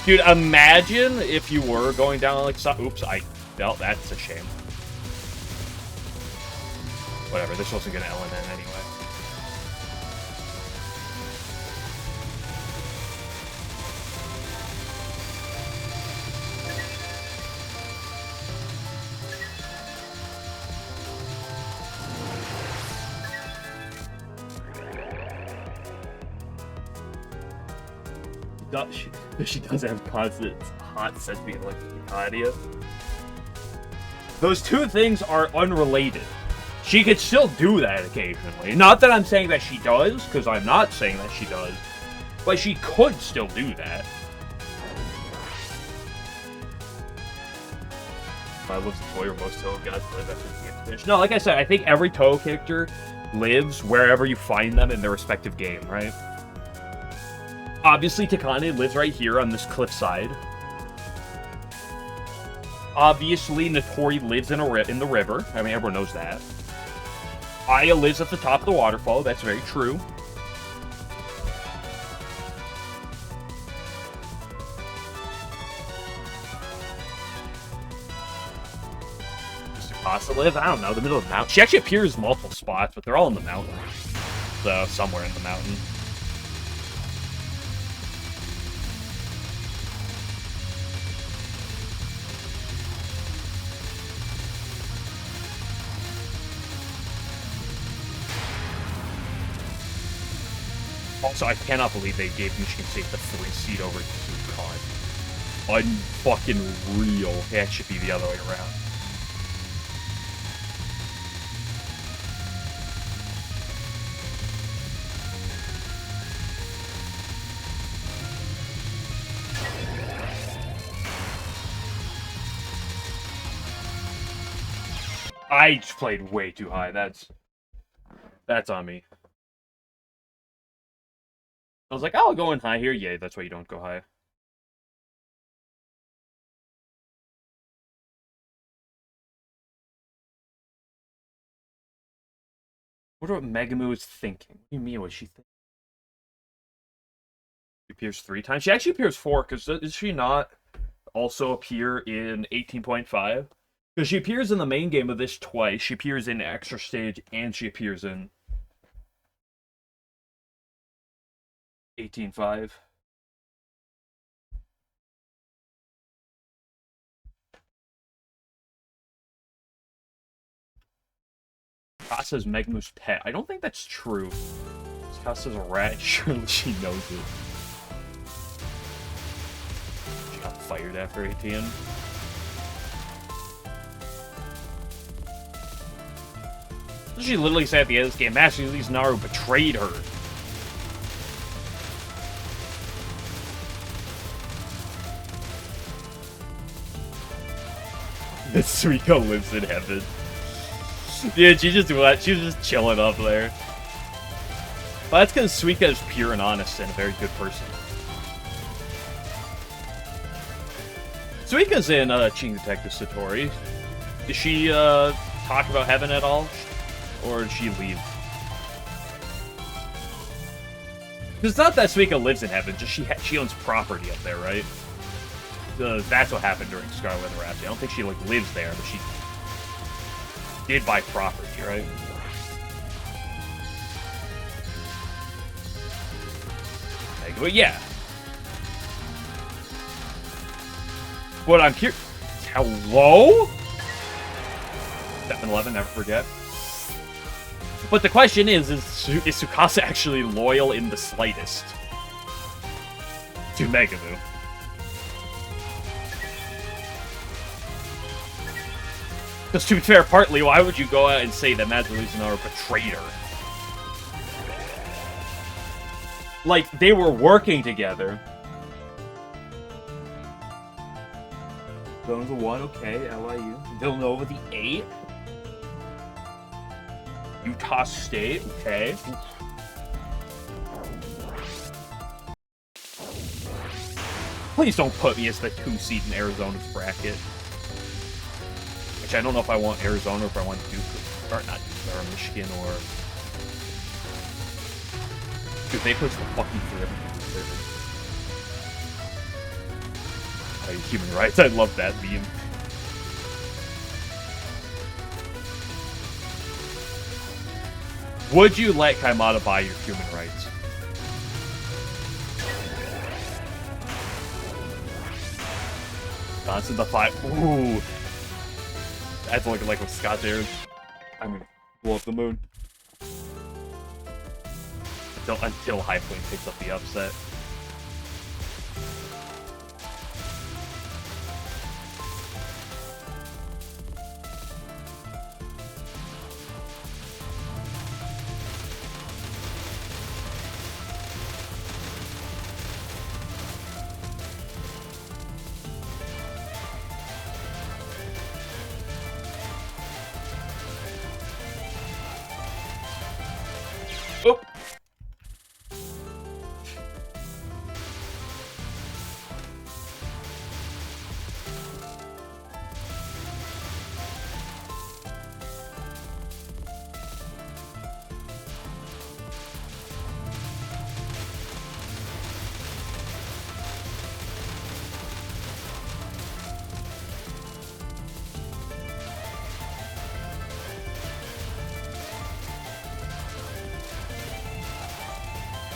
Dude, imagine if you were going down like oops, well, that's a shame. Whatever, this wasn't gonna LNN anyway. She does have constant hot sense being like Nadia. Those two things are unrelated. She could still do that occasionally. Not that I'm saying that she does, because I'm not saying that she does. But she could still do that. I live the toy where most Touhou guys live after the game finished. No, like I said, I think every Touhou character lives wherever you find them in their respective game, right? Obviously, Takane lives right here on this cliffside. Obviously, Notori lives in the river. I mean, everyone knows that. Aya lives at the top of the waterfall. That's very true. Does Tsukasa live? I don't know. The middle of the mountain. She actually appears in multiple spots, but they're all in the mountain. So, somewhere in the mountain. Also, I cannot believe they gave Michigan State the 3 seed over UConn. Unfucking real. That should be the other way around. I just played way too high. That's on me. I was like, oh, I'll go in high here. Yay, that's why you don't go high. I wonder what Megumu is thinking. What do you mean, what she thinking? She appears 3 times? She actually appears 4, because does she not also appear in 18.5? Because she appears in the main game of this twice. She appears in Extra Stage, and she appears in 18.5. Kasa's Megumu's pet. I don't think that's true. Kasa's a rat. Surely she knows it. She got fired after 18. She literally said at the end of this game, Master Elise Naru betrayed her. Suiko lives in heaven. Dude, she was just chilling up there. But that's because Suika is pure and honest and a very good person. Suika's in Cheating Detective Satori. Does she talk about heaven at all? Or does she leave? Because it's not that Suika lives in heaven, just she owns property up there, right? That's what happened during Scarlet Weather Rhapsody. I don't think she like lives there, but she did buy property, right? Like, but yeah. What I'm curious. Hello? 7-Eleven, never forget. But the question is Tsukasa actually loyal in the slightest to Megumu? Because to be fair, partly, why would you go out and say that Master Elise Naru betrayed her? like, they were working together. Villanova 1, okay, LIU. Villanova the 8. Utah State, okay. Please don't put me as the 2 seed in Arizona's bracket. Which I don't know if I want Arizona or if I want Duke, or not Duke, or Michigan, or... Dude, they push the fucking through everything. Oh, human rights, I love that meme. Would you let Kaimata buy your human rights? Johnson the 5. Ooh. That's looking like with Scott there. I'm gonna blow up the moon. Until High Point picks up the upset. Oh.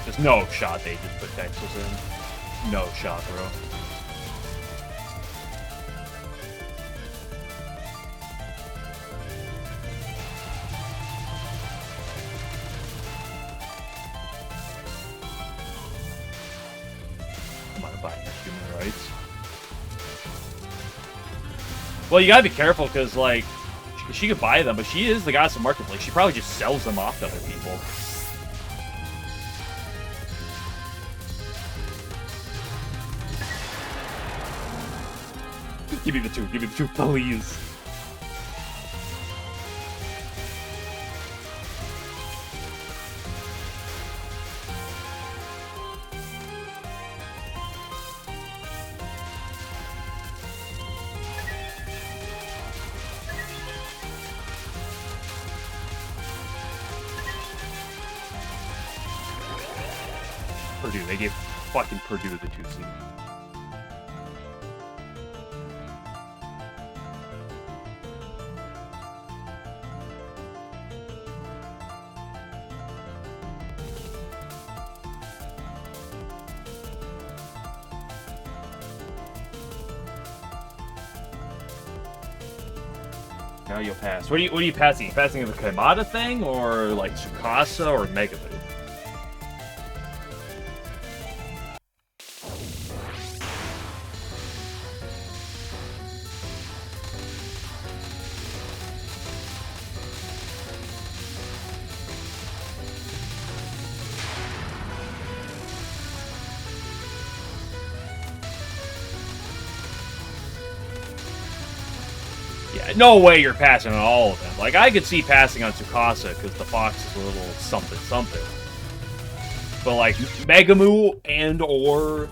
There's no shot they just put Texas in. No shot, bro. I'm not buying her human rights. Well, you gotta be careful, because, like, she could buy them, but she is the goddess of marketplace. She probably just sells them off to other people. Give me the 2, give me the 2, please. Purdue, they gave fucking Purdue the 2 seed. Now you'll pass. What are you passing? Are you passing the Kaimata thing, or like Tsukasa, or Megaboo? Yeah, no way you're passing on all of them. Like, I could see passing on Tsukasa because the fox is a little something. But, like, Megamoo and or...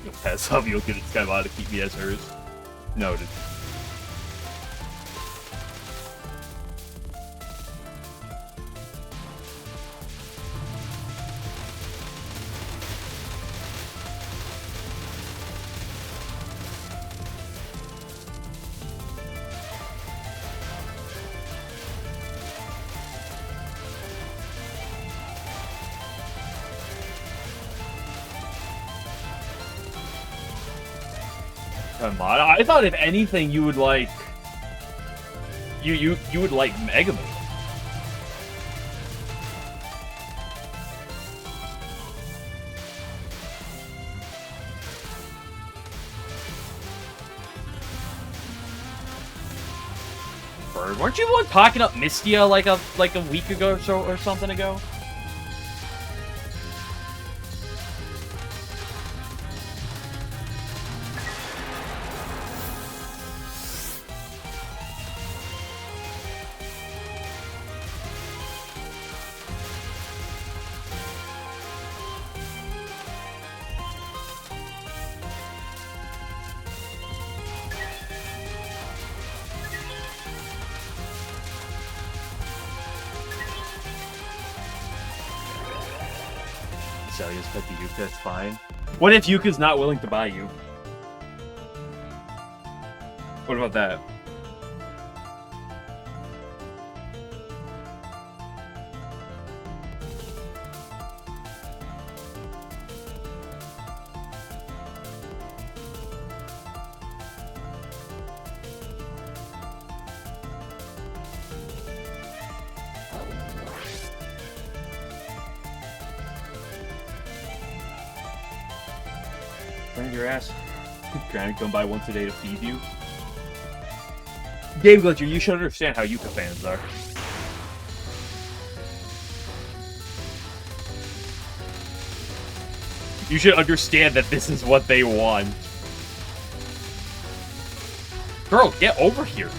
You'll pass up, you'll get its Kaimata to keep me as hers. Noted. I thought if anything you would like you would like Megamoo. Weren't you like talking up Mystia like a week ago or so or something ago? Celia's pet to Yuka, it's fine. What if Yuka's not willing to buy you? What about that? Bring your ass. Trying to come by once a day to feed you. Game Glitcher, you should understand how Yuka fans are. You should understand that this is what they want. Girl, get over here.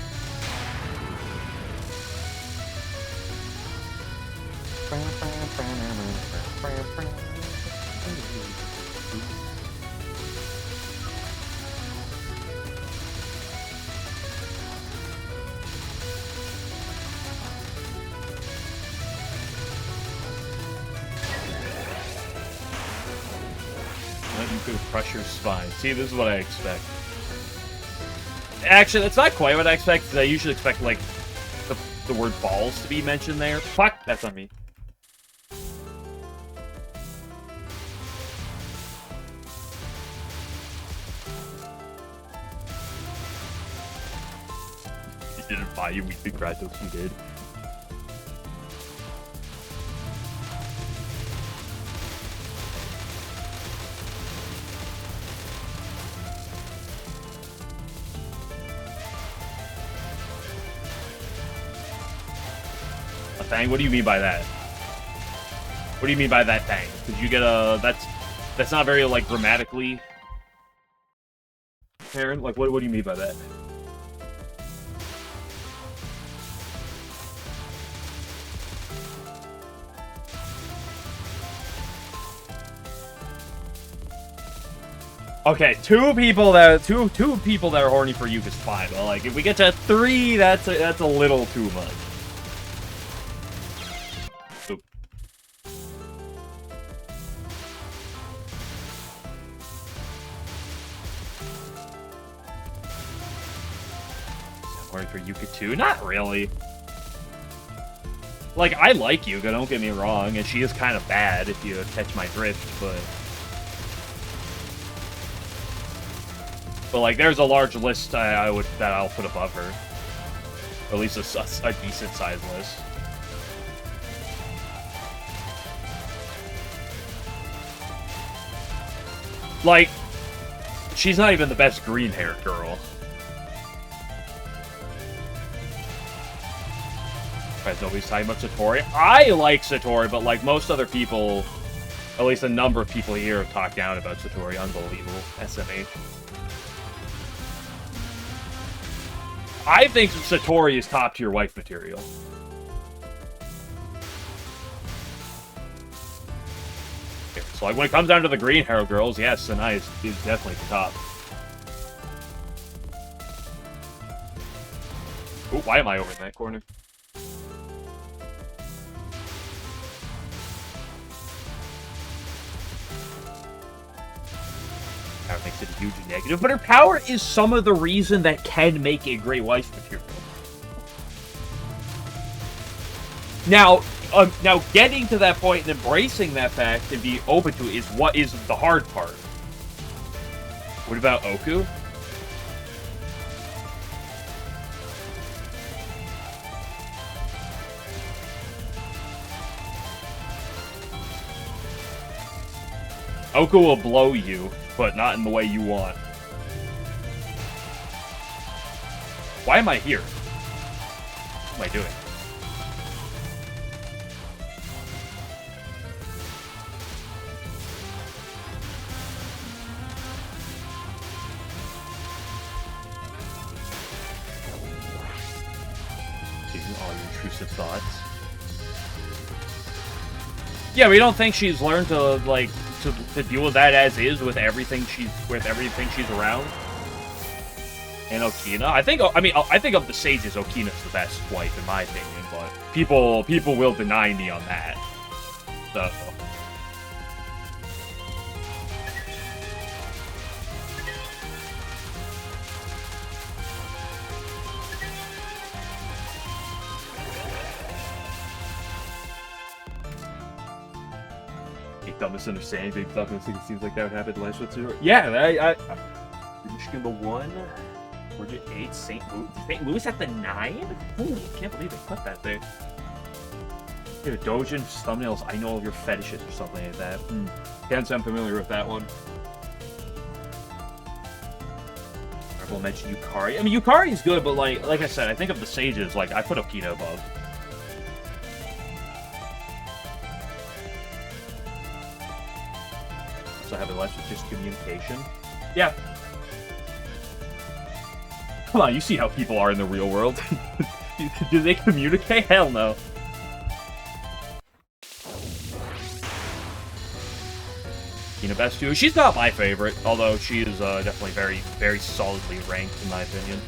You could crush your spine. See, this is what I expect. Actually, that's not quite what I expect, because I usually expect, like, the word balls to be mentioned there. Fuck! That's on me. He didn't buy you weekly Kratos, he did. Thing? What do you mean by that? What do you mean by that thing? Because you get a... That's not very, like, grammatically apparent. Like, what do you mean by that? Okay, two people that are horny for you is fine. But, like, if we get to 3, that's a little too much. For Yuka too? Not really. Like, I like Yuka, don't get me wrong, and she is kind of bad if you catch my drift, but like, there's a large list that I'll put above her. At least a decent sized list. Like, she's not even the best green-haired girl. Right, nobody's talking about Satori. I like Satori, but like most other people, at least a number of people here have talked down about Satori. Unbelievable. SMH. I think Satori is top-tier wife material. So like when it comes down to the green hair girls, yes, Sanai is definitely the top. Ooh, why am I over in that corner? Power makes it a huge negative, but her power is some of the reason that can make a great wife material. Now, getting to that point and embracing that fact and being open to it is what is the hard part. What about Oku? Oku will blow you, but not in the way you want. Why am I here? am I doing? All your intrusive thoughts. Yeah, we don't think she's learned to like to deal with that as is with everything she's around. And Okina, I think of the sages, Okina's the best wife in my opinion, but people will deny me on that. So. Don't misunderstand. Big stuff. It seems like that would happen last with zero. Yeah, Michigan the 1, Georgia 8, St. Louis at the 9. Ooh, can't believe they put that there. Dude, Dojin thumbnails. I know of your fetishes or something like that. Can't say I'm familiar with that one. I will mention Yukari. I mean, Yukari's good, but like I said, I think of the sages. Like I put Okina above. Having less with just communication. Yeah. Come on, you see how people are in the real world. Do they communicate? Hell no. Best too. She's not my favorite, although she is definitely very, very solidly ranked in my opinion.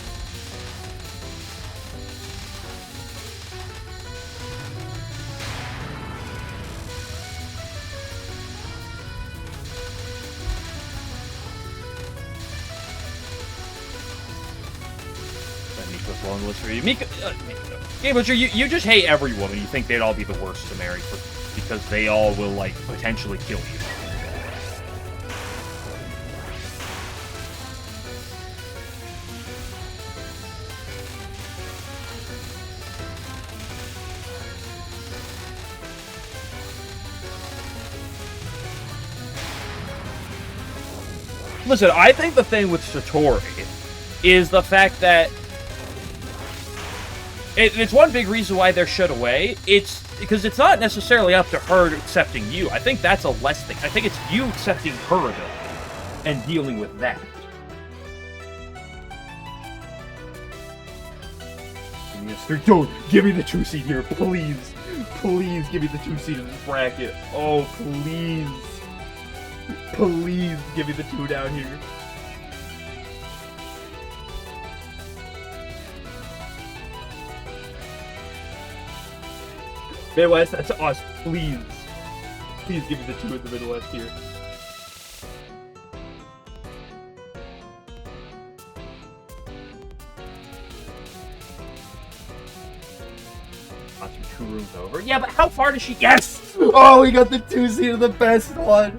Long list for you. Mika, yeah, but you just hate every woman. You think they'd all be the worst to marry because they all will, like, potentially kill you. Listen, I think the thing with Satori is the fact that it's one big reason why they're shut away. It's because it's not necessarily up to her accepting you. I think that's a less thing. I think it's you accepting her ability and dealing with that. Don't give me the 2 seed here, please. Please give me the 2 seed in this bracket. Oh, please. Please give me the 2 down here. Midwest, that's us. Please. Please give me the 2 in the Midwest here. Not 2 rooms over. Yeah, but how far does she... Yes! Oh, we got the 2 seed of the best one.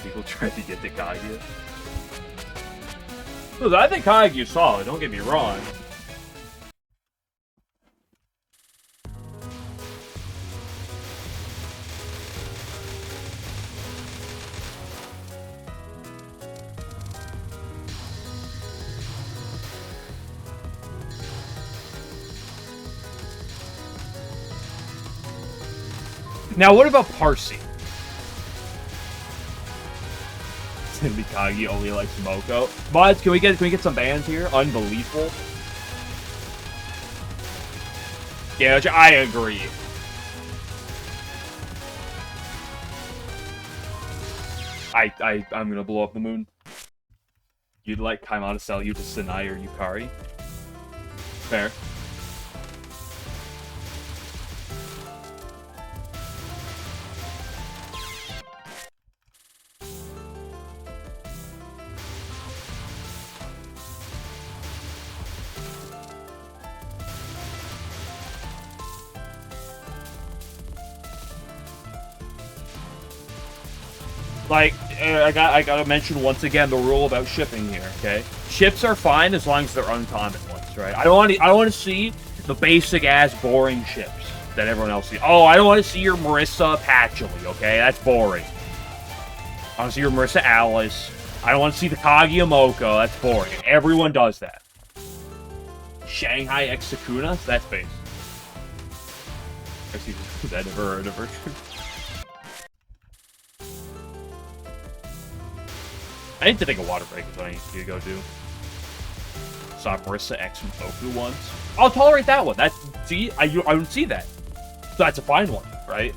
People tried to get to Kaguya. Listen, I think Kaguya's solid, don't get me wrong. Now, what about Parsi? Mikagi only likes Moko. Mods, can we get some bans here? Unbelievable. Yeah, I agree. I'm gonna blow up the moon. You'd like Kaimon to sell you to Sanai or Yukari? Fair. Like, I gotta mention once again the rule about shipping here, okay? Ships are fine as long as they're uncommon ones, right? I don't want to see the basic ass boring ships that everyone else sees. Oh, I don't want to see your Marissa Patchouli, okay? That's boring. I want to see your Marissa Alice. I don't want to see the Kageomoko. That's boring. Everyone does that. Shanghai X Sakuna? That's base. Actually, that never heard of her. I need to take a water break is what I need to go do. Saw Marissa X and Tofu once. I'll tolerate that one. That's, see, I don't see that. So that's a fine one, right?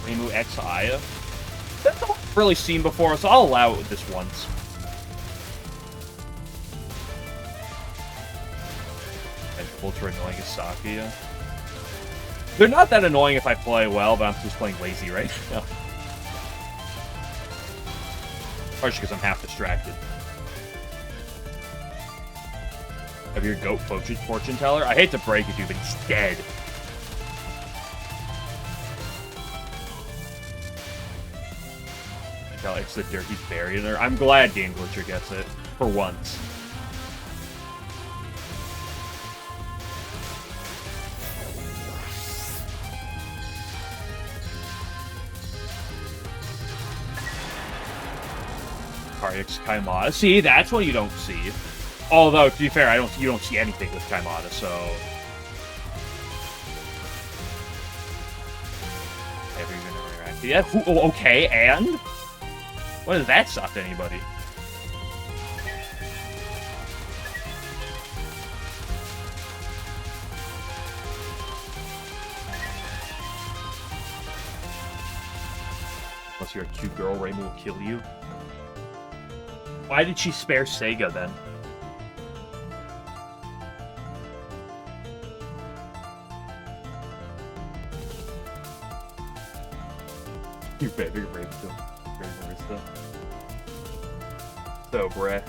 Reimu X Aya. That's not really seen before, so I'll allow it this once. And ultra annoying is Sakia. They're not that annoying if I play well, but I'm just playing lazy right now. Partially because I'm half distracted. Have your goat fortune teller? I hate to break it to you, but he's dead. It's the dirt he's buried in there. I'm glad Game Glitcher gets it. For once. Karyx Kaimata. See, that's what you don't see. Although, to be fair, you don't see anything with Kaimata, so... Never even interacted. Yeah, okay, and? What does that suck to anybody? Unless you're a cute girl, Reimu will kill you. Why did she spare Sega, then? You better break them. So, bruh.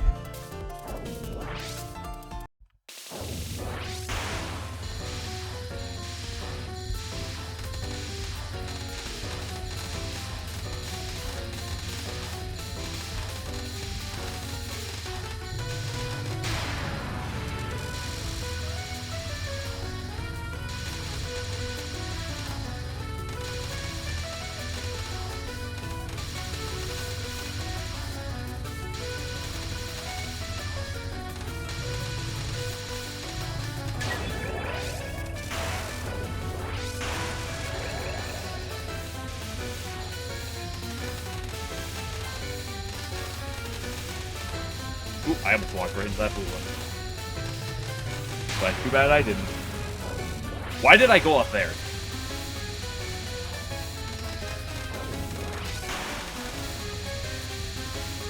Ooh, I almost walked right into that blue one. But too bad I didn't. Why did I go up there?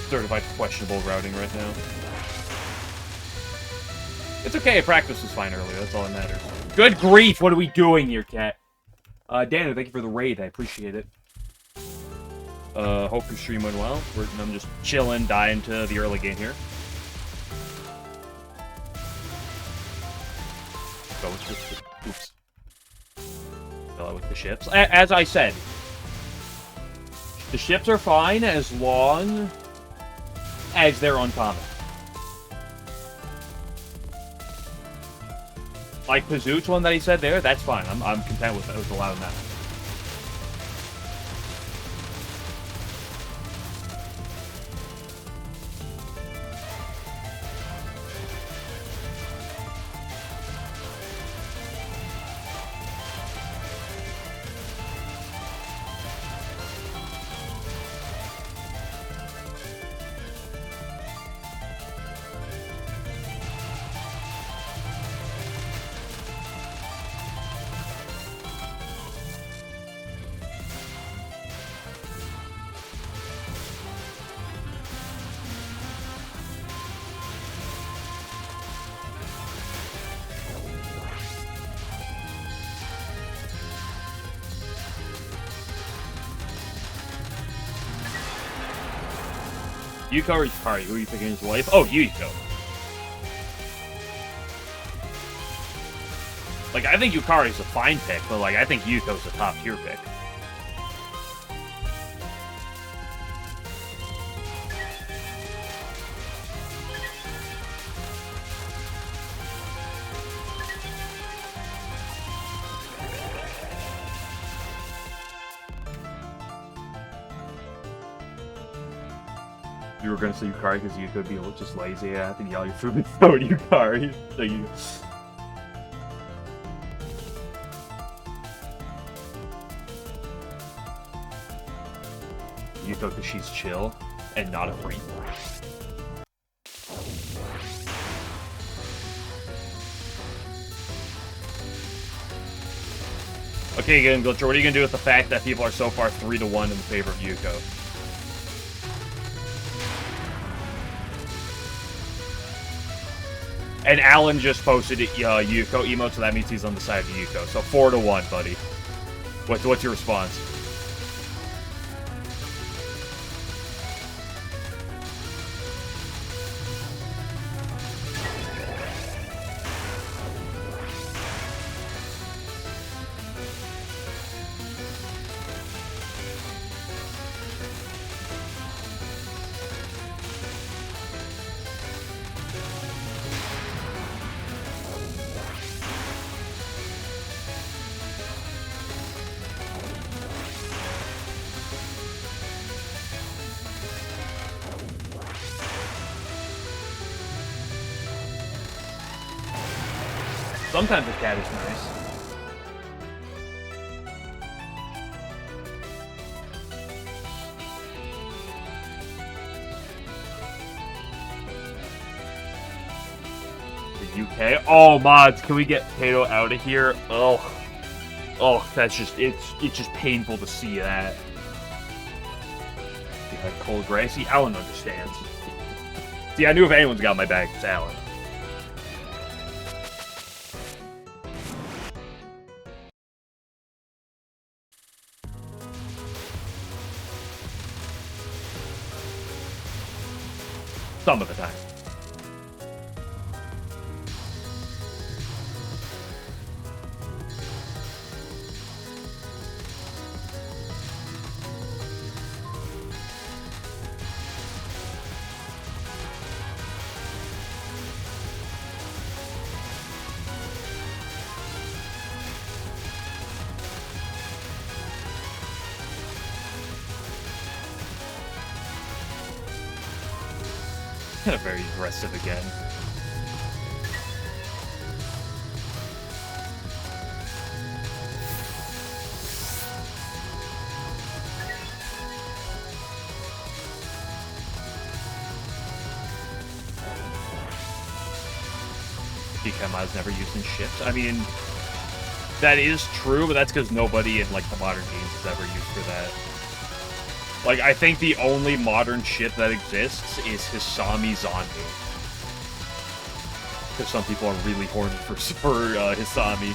Certified questionable routing right now. It's okay, practice was fine earlier, that's all that matters. Good grief, what are we doing here, cat? Daniel, thank you for the raid, I appreciate it. Hope your stream went well. I'm just chilling, dying to the early game here. Go with the, oops. With the ships. As I said, the ships are fine as long as they're uncommon. Like Pazoot's one that he said there, that's fine. I'm content with allowing that. Yuko or Yukari? Who are you picking as wife? Oh, Yuko. Like, I think Yukari's a fine pick, but, like, I think Yuko's a top-tier pick. You were gonna say Yukari because you could be just lazy. I think all your food is so Yukari. So you. Yuko because she's chill and not a freak. Okay, again, Glitcher, what are you gonna do with the fact that people are so far 3-1 in favor of Yuko? And Alan just posted Yuko emote, so that means he's on the side of Yuko. So 4-1, buddy. What's your response? Sometimes a cat is nice. The UK? Oh, mods, can we get Kato out of here? Oh, that's just, it's just painful to see that. Yeah, cold gray. See, Alan understands. See, I knew if anyone's got my back, it's Alan. Some of the time. Kind of very aggressive again. Ikama's never used in ships. I mean, that is true, but that's because nobody in like the modern games has ever used for that. Like, I think the only modern ship that exists is Hisami Zombie. Because some people are really horny for Hisami.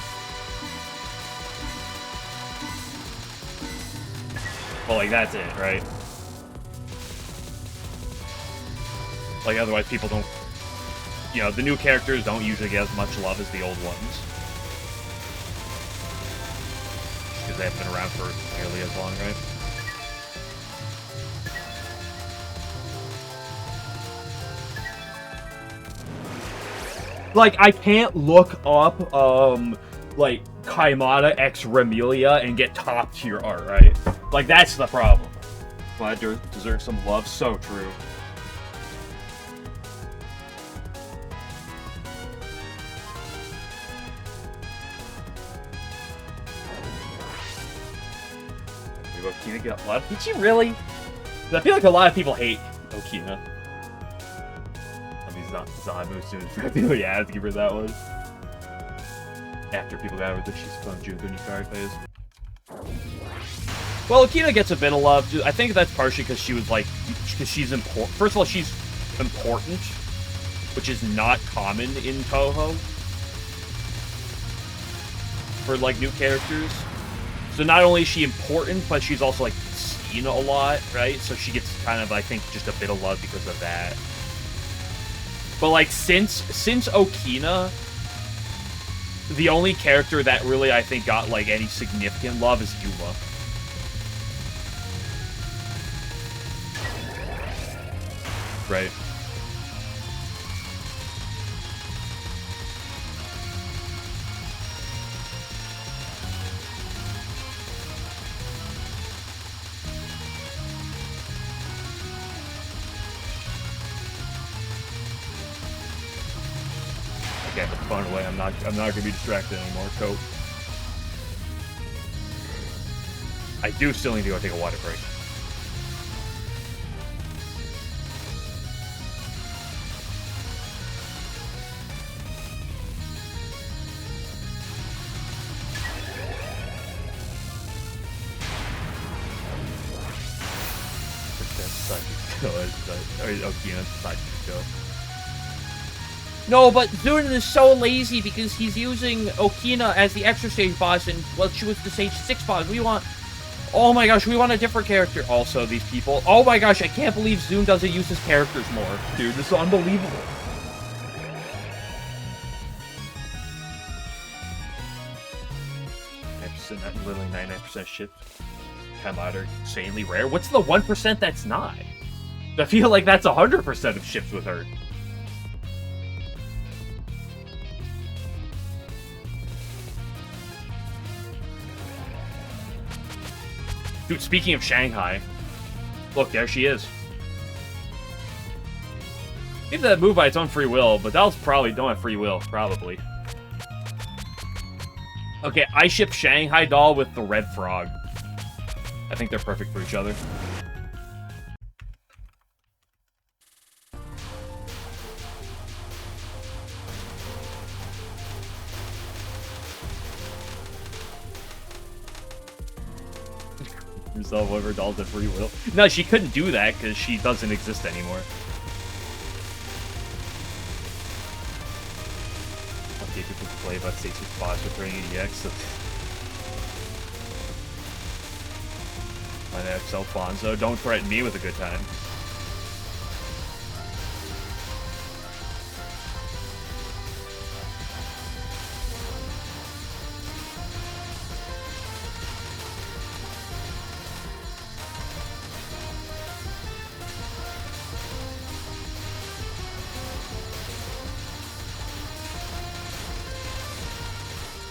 Well, like, that's it, right? Like, otherwise people don't... You know, the new characters don't usually get as much love as the old ones. Because they haven't been around for nearly as long, right? Like, I can't look up, like, Kaimata x Remelia and get top tier art, right? Like, that's the problem. Glad deserves some love. So true. Okina get love? Did she really? I feel like a lot of people hate Okina. Not Zamu soon. I really asked where that was. After people got over the Shizuka Junko Yukari phase. Well, Okina gets a bit of love. I think that's partially because she was like, because she's important. First of all, she's important, which is not common in Touhou for like new characters. So not only is she important, but she's also like seen a lot, right? So she gets kind of, I think, just a bit of love because of that. But, like, since Okina, the only character that really, I think, got, like, any significant love is Yuma. Right. Okay, put the phone away. I'm not gonna be distracted anymore. Cope. I do still need to go take a water break. No, but Zuna is so lazy because he's using Okina as the extra stage boss, and well, she was the stage 6 boss. We want... Oh my gosh, we want a different character. Also, these people... Oh my gosh, I can't believe Zune doesn't use his characters more. Dude, this is unbelievable. That literally 99% shit come out are insanely rare. What's the 1% that's not? I feel like that's 100% of ships with her. Dude, speaking of Shanghai, look, there she is. Maybe that move by its own free will, but that was probably don't have free will, probably. Okay, I ship Shanghai Doll with the Red Frog. I think they're perfect for each other. Yourself whoever dolls have free will. No, she couldn't do that because she doesn't exist anymore. Okay, people can play about Stacy's boss with turning EDX. My name's Alfonso. Don't threaten me with a good time.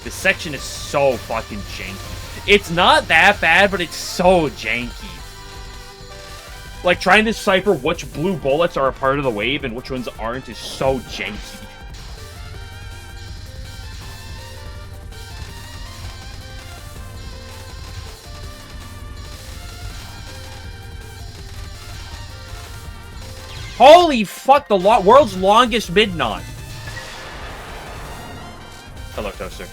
This section is so fucking janky. It's not that bad, but it's so janky. Like, trying to decipher which blue bullets are a part of the wave and which ones aren't is so janky. Holy fuck, the world's longest mid-knot. Hello, Toaster.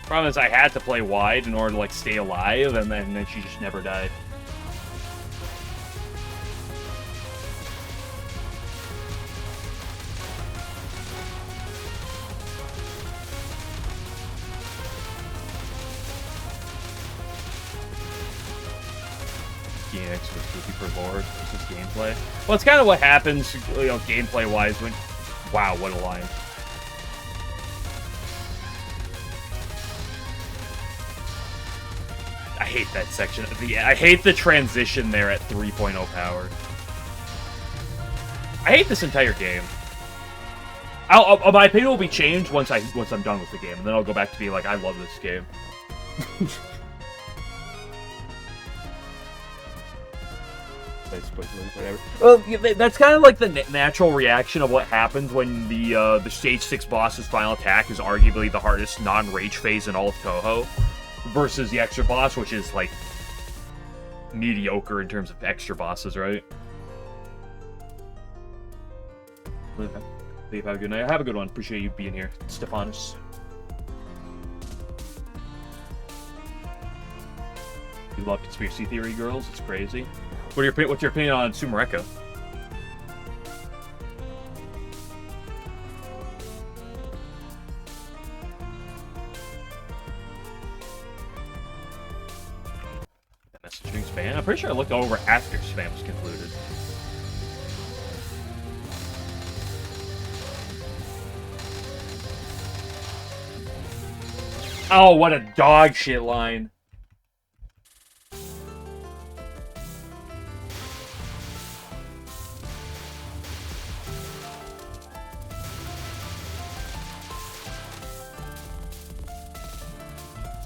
Problem is, I had to play wide in order to, like, stay alive, and then she just never died. DX was for lore versus gameplay. Well, it's kind of what happens, you know, gameplay-wise when... Wow, what a line. I hate that section. I hate the transition there at 3.0 power. I hate this entire game. My opinion will be changed once I'm done with the game, and then I'll go back to being like, I love this game. Whatever. Well, that's kind of like the natural reaction of what happens when the stage 6 boss's final attack is arguably the hardest non-rage phase in all of Touhou, versus the extra boss, which is like mediocre in terms of extra bosses, right? Leave, have a good night. Have a good one. Appreciate you being here, Stephanus. You love conspiracy theory, girls? It's crazy. What's your opinion on Sumereka? Messaging spam? I'm pretty sure I looked over after spam was concluded. Oh, what a dog shit line.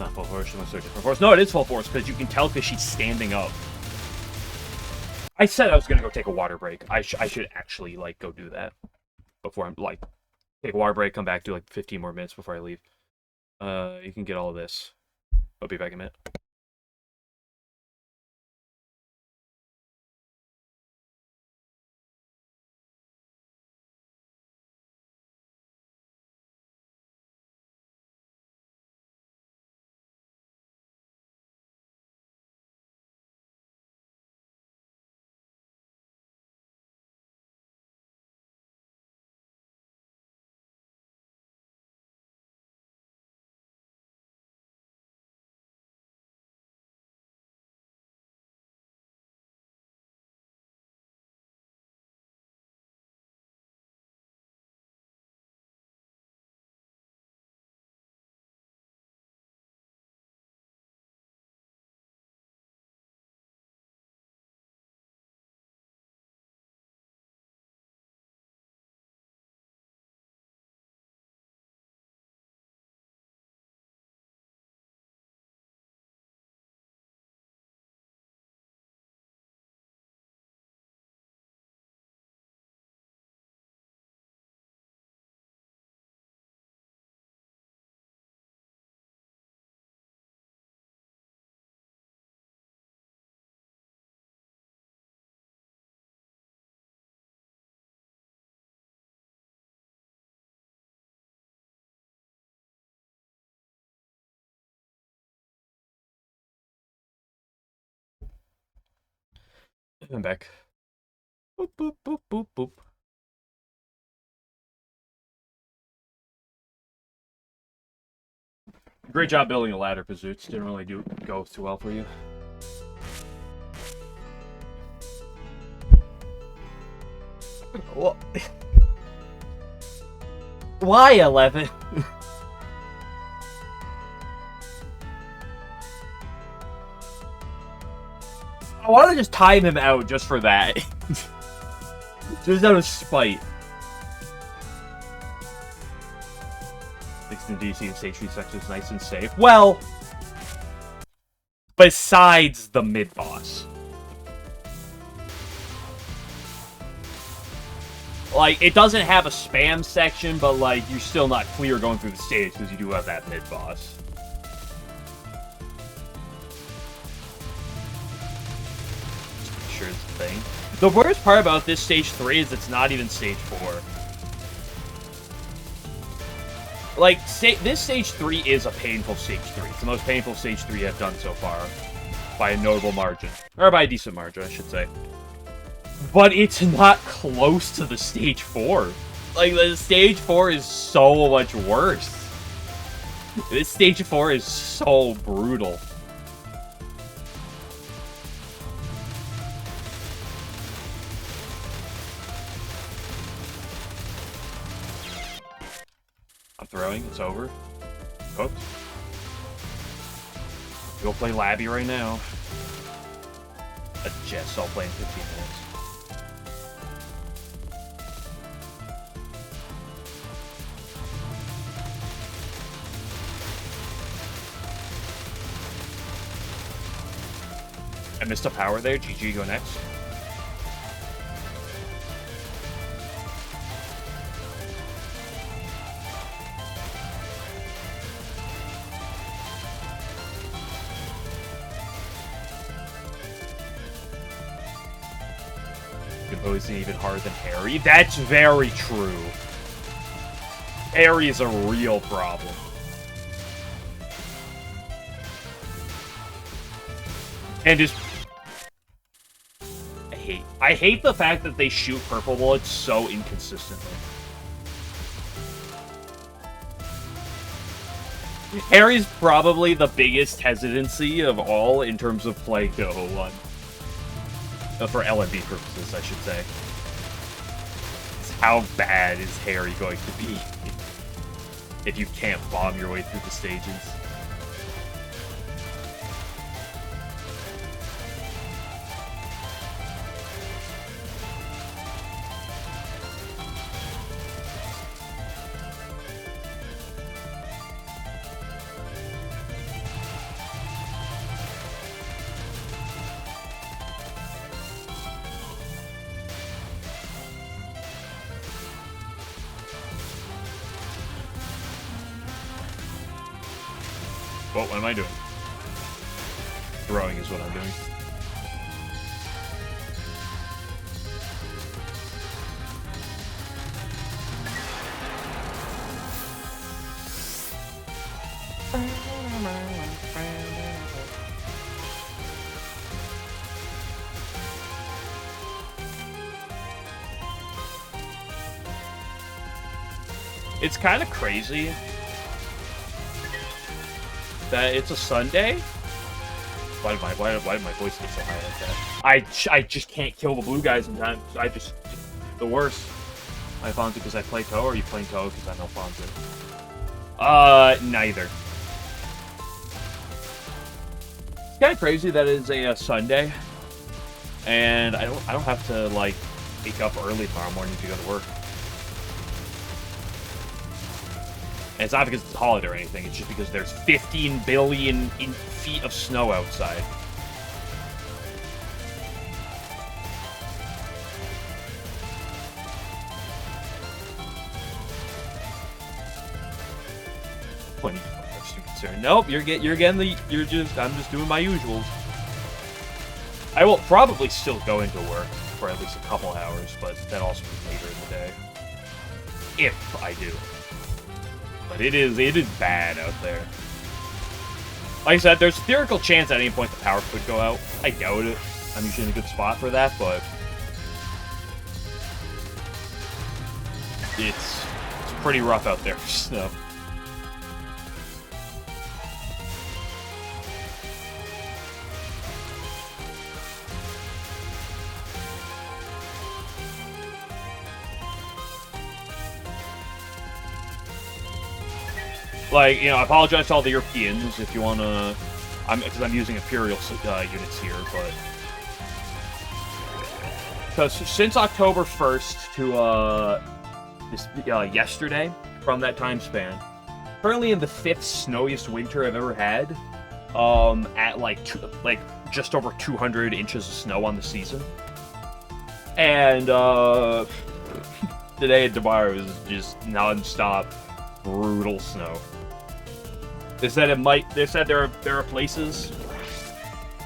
not full force. She looks like full force. No, it is full force because you can tell because she's standing up. I said I was gonna go take a water break. I should actually like go do that before I'm like take a water break, come back, do like 15 more minutes before I leave. You can get all of this. I'll be back in a minute. I'm back. Boop, boop, boop, boop, boop. Great job building a ladder, Pazoots. Didn't really go too well for you. Well, why 11? I want to just time him out just for that. Just out of spite. 16 DC and stage 3 section is nice and safe. Well, besides the mid-boss. Like, it doesn't have a spam section, but, like, you're still not clear going through the stage because you do have that mid-boss. Sure it's a thing. The worst part about this stage 3 is it's not even stage 4. Like, this stage 3 is a painful stage 3. It's the most painful stage 3 I've done so far. By a notable margin. Or by a decent margin, I should say. But it's not close to the stage 4. Like, the stage 4 is so much worse. This stage 4 is so brutal. I'm throwing, it's over. Cooked. Go play Labby right now. A Jess, I'll play in 15 minutes. I missed a power there. GG, go next. Composing even harder than Harry. That's very true. Harry is a real problem. And just I hate the fact that they shoot purple bullets so inconsistently. Harry's probably the biggest hesitancy of all in terms of playing Touhou 1. For LNB purposes, I should say. How bad is Harry going to be if you can't bomb your way through the stages? what am I doing? Throwing is what I'm doing. It's kind of crazy that it's a Sunday. Why did my voice get so high like that? I just can't kill the blue guys in time. The worst. Am I Fonzie because I play Touhou, or are you playing Touhou because I know Fonzie? Neither. It's kind of crazy that it is a Sunday, and I don't have to like wake up early tomorrow morning to go to work. And it's not because it's a holiday or anything, it's just because there's 15 billion feet of snow outside. Nope, I'm just doing my usuals. I will probably still go into work for at least a couple hours, but that also be later in the day. If I do. But it is bad out there. Like I said, there's a theoretical chance at any point the power could go out. I doubt it. I'm usually in a good spot for that, but it's pretty rough out there for snow. Like, you know, I apologize to all the Europeans if you want to... Because I'm using Imperial units here, but... Because since October 1st to yesterday, from that time span, currently in the 5th snowiest winter I've ever had, at just over 200 inches of snow on the season. And today and tomorrow is just non-stop brutal snow. They said there are places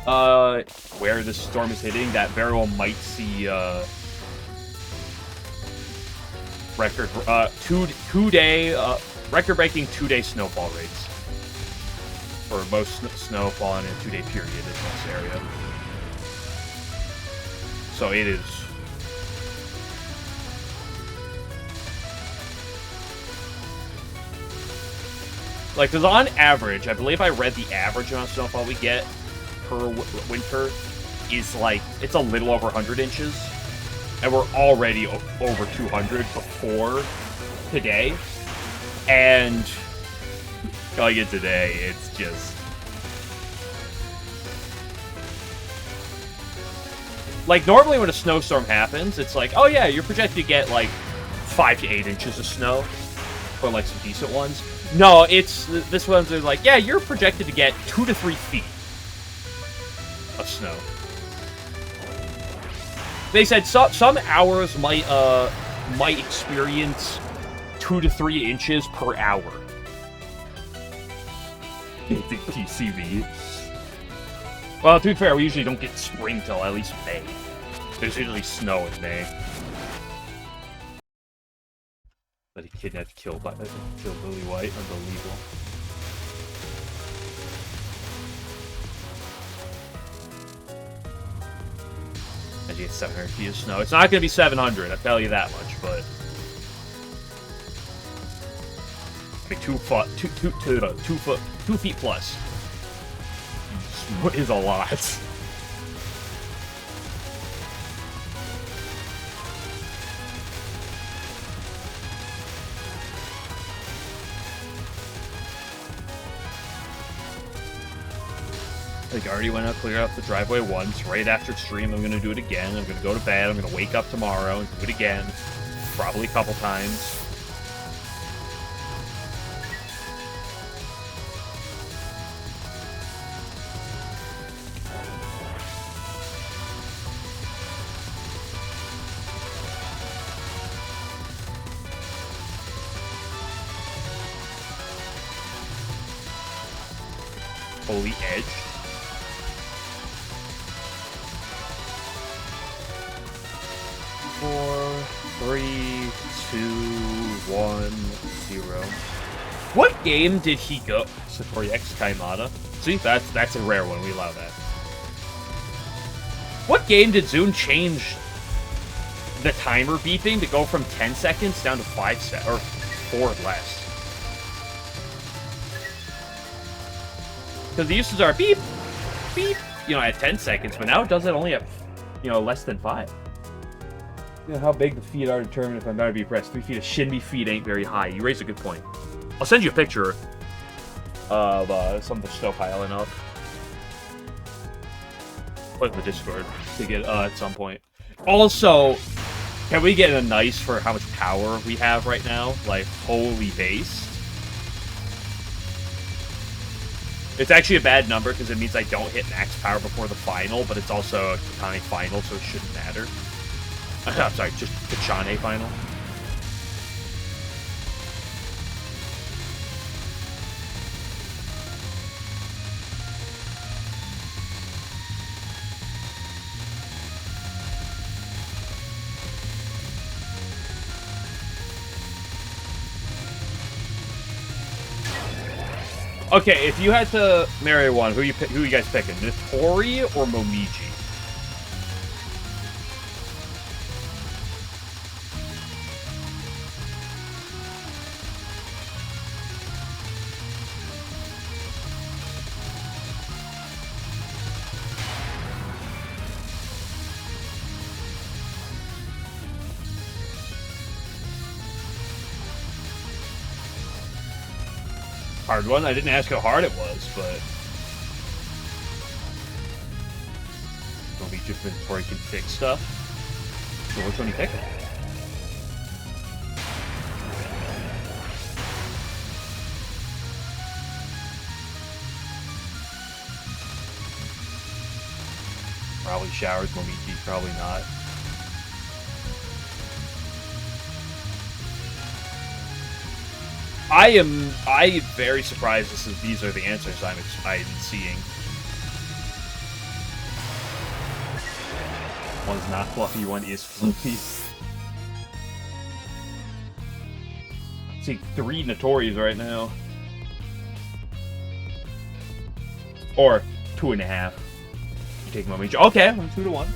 where this storm is hitting that very well might see record-breaking 2-day snowfall rates for most snowfall in a 2-day period in this area. So it is. Like, because on average, I believe I read the average amount of snowfall we get per winter is, like, it's a little over 100 inches. And we're already over 200 before today. And going in today, it's just... Like, normally when a snowstorm happens, it's like, oh yeah, you're projected to get, like, 5 to 8 inches of snow. For, like, some decent ones. No, this one's are like, yeah, you're projected to get 2 to 3 feet of snow. They said some hours might experience 2 to 3 inches per hour. PCV. Well, to be fair, we usually don't get spring till at least May. There's usually snow in May. But a kidnapped, killed Lily White, unbelievable. And you get 700 feet of snow. It's not going to be 700, I'll tell you that much, but... I mean, 2 feet plus. Is a lot. Like, I already went out, clear out the driveway once. Right after stream, I'm going to do it again. I'm going to go to bed. I'm going to wake up tomorrow and do it again. Probably a couple times. fully edged. Four, 3, 2, 1, 0. What game did he go? Satori X Kaimata. See, that's a rare one. We allow that. What game did Zune change the timer beeping to go from 10 seconds down to 5 seconds, or 4 less? Because the uses are beep, beep, at 10 seconds, but now it does it only at, less than 5. How big the feet are determined if I'm going to be pressed. 3 feet of Shinbi feet ain't very high. You raise a good point. I'll send you a picture of some of the stuff piling up. Put it in the Discord to get at some point. Also, can we get a nice for how much power we have right now? Like, holy based. It's actually a bad number because it means I don't hit max power before the final, but it's also a Katane final, so it shouldn't matter. I'm sorry, just Kachane final. Okay, if you had to marry one, who you guys picking? Nitori or Momiji? Hard one. I didn't ask how hard it was, but don't be just before you can fix stuff. So which one are you picking? Probably showers, Momiji, probably not. I am very surprised these are the answers I'm seeing. One's not fluffy, one is fluffy. I'm seeing 3 Notoris right now. Or 2.5. You take Momiji. Okay, 2 to 1.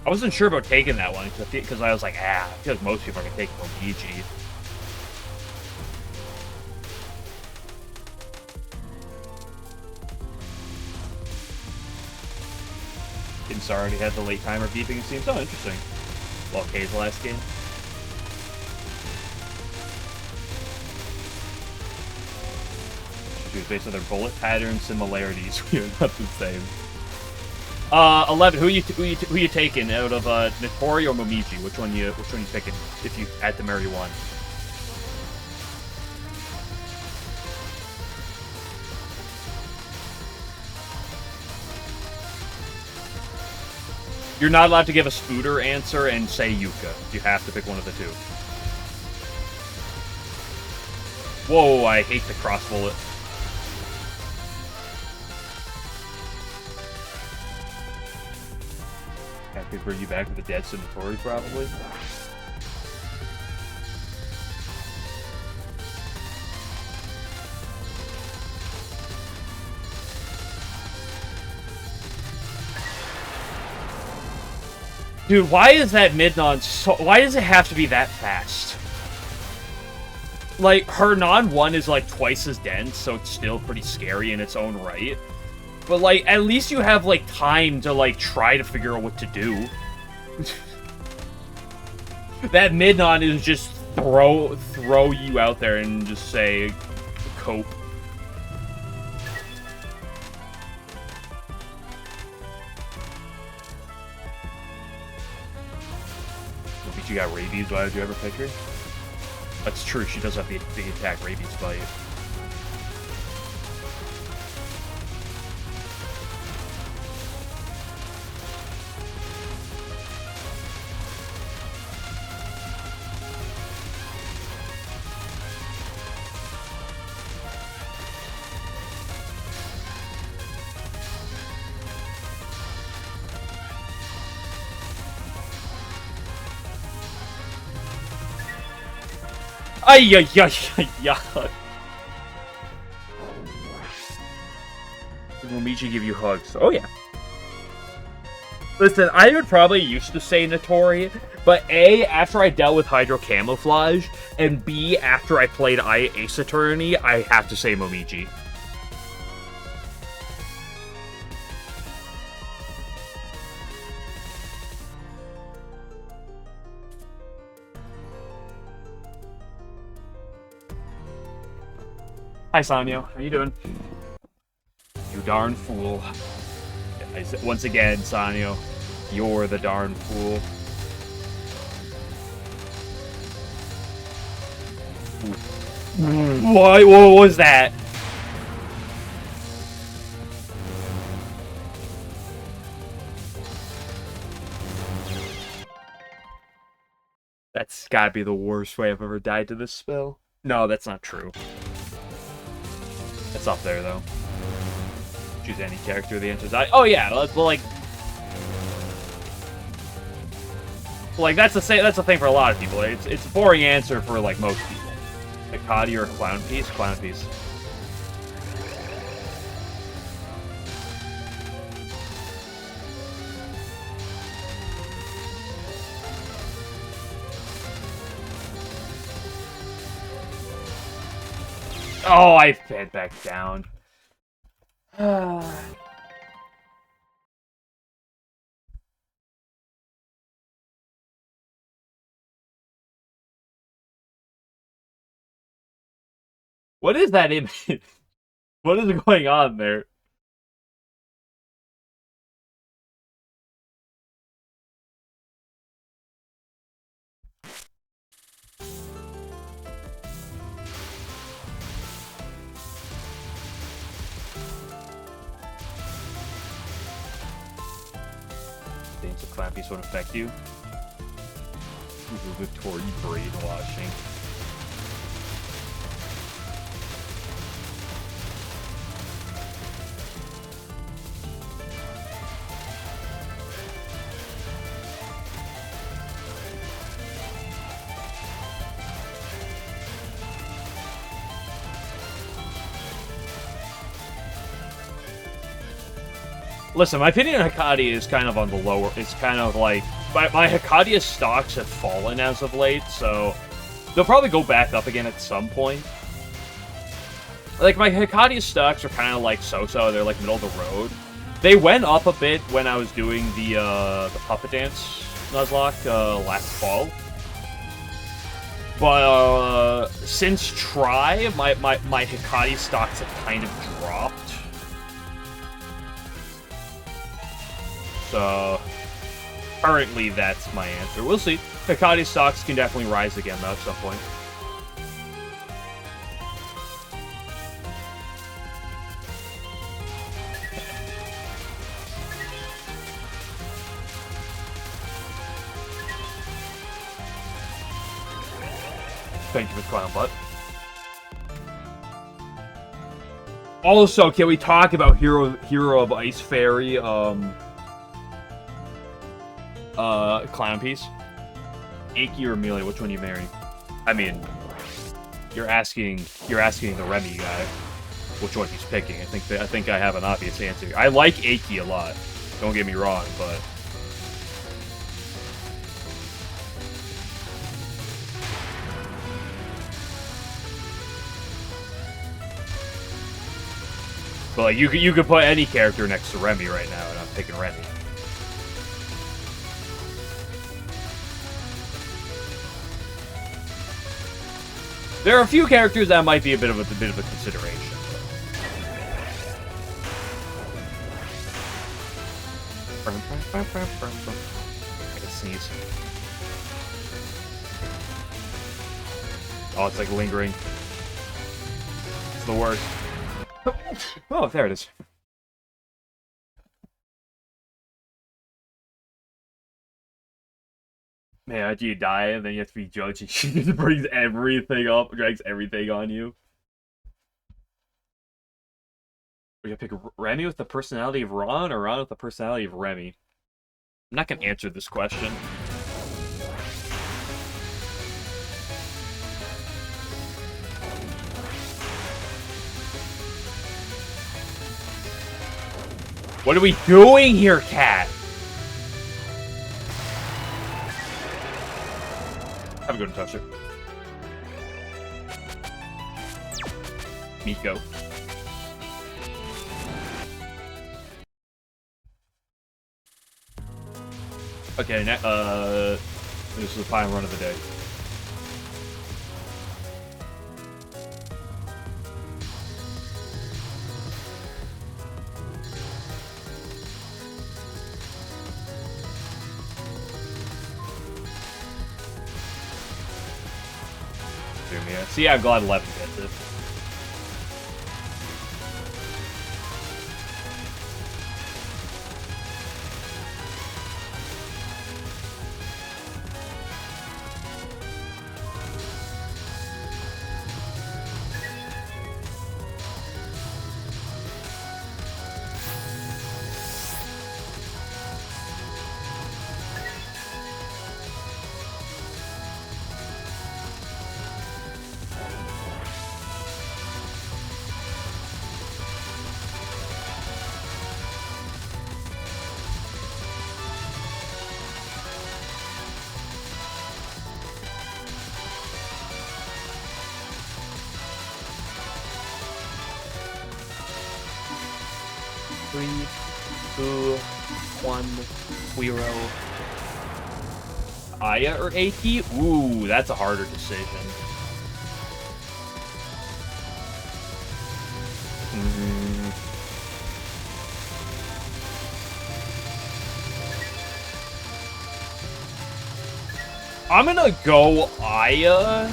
I wasn't sure about taking that one because I was like, I feel like most people are going to take Momiji. Kinsar already had the late timer beeping, it seems so interesting. Well, K's last game. Based on their bullet pattern similarities, we are not the same. 11. Who you taking out of Nitori or Momiji? Which one you picking if you had to marry one? You're not allowed to give a scooter answer and say Yuka. You have to pick one of the 2. Whoa! I hate the cross bullet. Could bring you back with the dead Centauri, probably. Dude, why is that Midnon so... Why does it have to be that fast? Like, her non-1 is like twice as dense, so it's still pretty scary in its own right. But, like, at least you have, like, time to, like, try to figure out what to do. That Midnon is just throw you out there and just say, cope. If you got rabies, why would you ever pick her? That's true, she does have the attack rabies bite. Ay, ay, ay, ay, ay. Will Michi give you hugs? Oh, yeah. Listen, I would probably used to say Notori, but A, after I dealt with Hydro Camouflage, and B, after I played Ace Attorney, I have to say Momiji. Hi, Sanyo. How you doing? You darn fool. I said, once again, Sanyo, you're the darn fool. What was that? That's gotta be the worst way I've ever died to this spell. No, that's not true. It's up there, though. Choose any character, the answer is I. Oh, yeah, like, that's the thing for a lot of people. It's a boring answer for, like, most people. Hikari or Clown Piece? Clown Piece. Oh, I fed back down. What is that image? What is going on there? Things of Clown Piece would affect you. Victoria brainwashing. Listen, my opinion on Hikari is kind of on the lower. It's kind of like my Hikadia stocks have fallen as of late, so they'll probably go back up again at some point. Like, my Hikadia stocks are kind of like so-so. They're like middle of the road. They went up a bit when I was doing the Puppet Dance Nuzlocke last fall. But since Try, my Hikari stocks have kind of dropped. So, currently, that's my answer. We'll see. Hikari stocks can definitely rise again, though, at some point. Thank you for Clown Butt. Also, can we talk about Hero of Ice Fairy, Clown Piece? Aki or Amelia, which one do you marry? I mean, you're asking the Remy guy which one he's picking. I think I have an obvious answer. I like Aki a lot. Don't get me wrong, but like you could put any character next to Remy right now, and I'm picking Remy. There are a few characters that might be a bit of a consideration. I can sneeze. Oh, it's like lingering. It's the worst. Oh, there it is. Man, after you die, and then you have to be judged, and she just brings everything up, drags everything on you. We're gonna pick Remy with the personality of Ron, or Ron with the personality of Remy? I'm not gonna answer this question. What are we doing here, cat? Have a good one, Toaster. Miko. Okay, this is the final run of the day. See, I'm glad 11 gets it. Three, two, one, Quiro. Aya or Aki? Ooh, that's a harder decision. I'm gonna go Aya.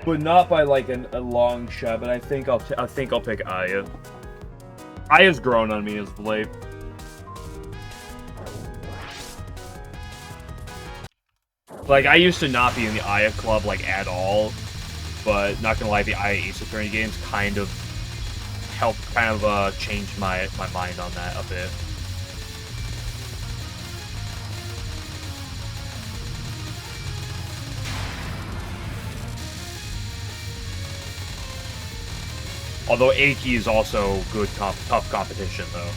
But not by like a long shot, but I think I'll pick Aya. Aya's grown on me as of late. Like, I used to not be in the Aya club, like, at all. But, not gonna lie, the Aya Ace Attorney games kind of helped change my mind on that a bit. Although Aki is also good, tough competition, though.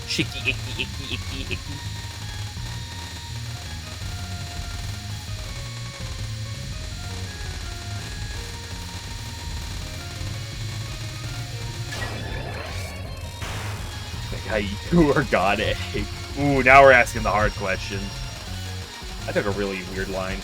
Shicky, icky, icky, icky, icky. You or God Egg. Ooh, now we're asking the hard questions. I took a really weird line.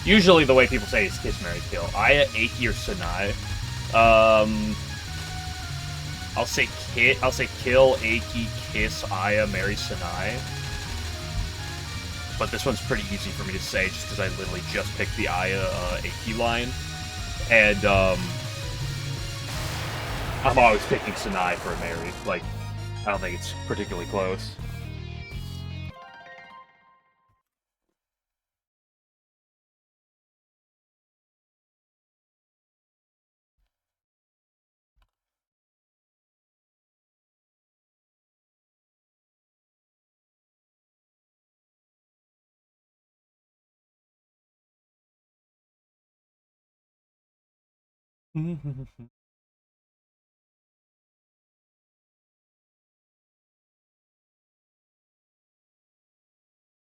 Usually the way people say is kiss, marry, kill. Aya, Aki, or Sanai. I'll say kill, Aki, kiss, Aya, marry, Sanai. But this one's pretty easy for me to say just because I literally just picked the Aya, Aki line. And, I'm always picking Sanai for a marry. Like, I don't think it's particularly close.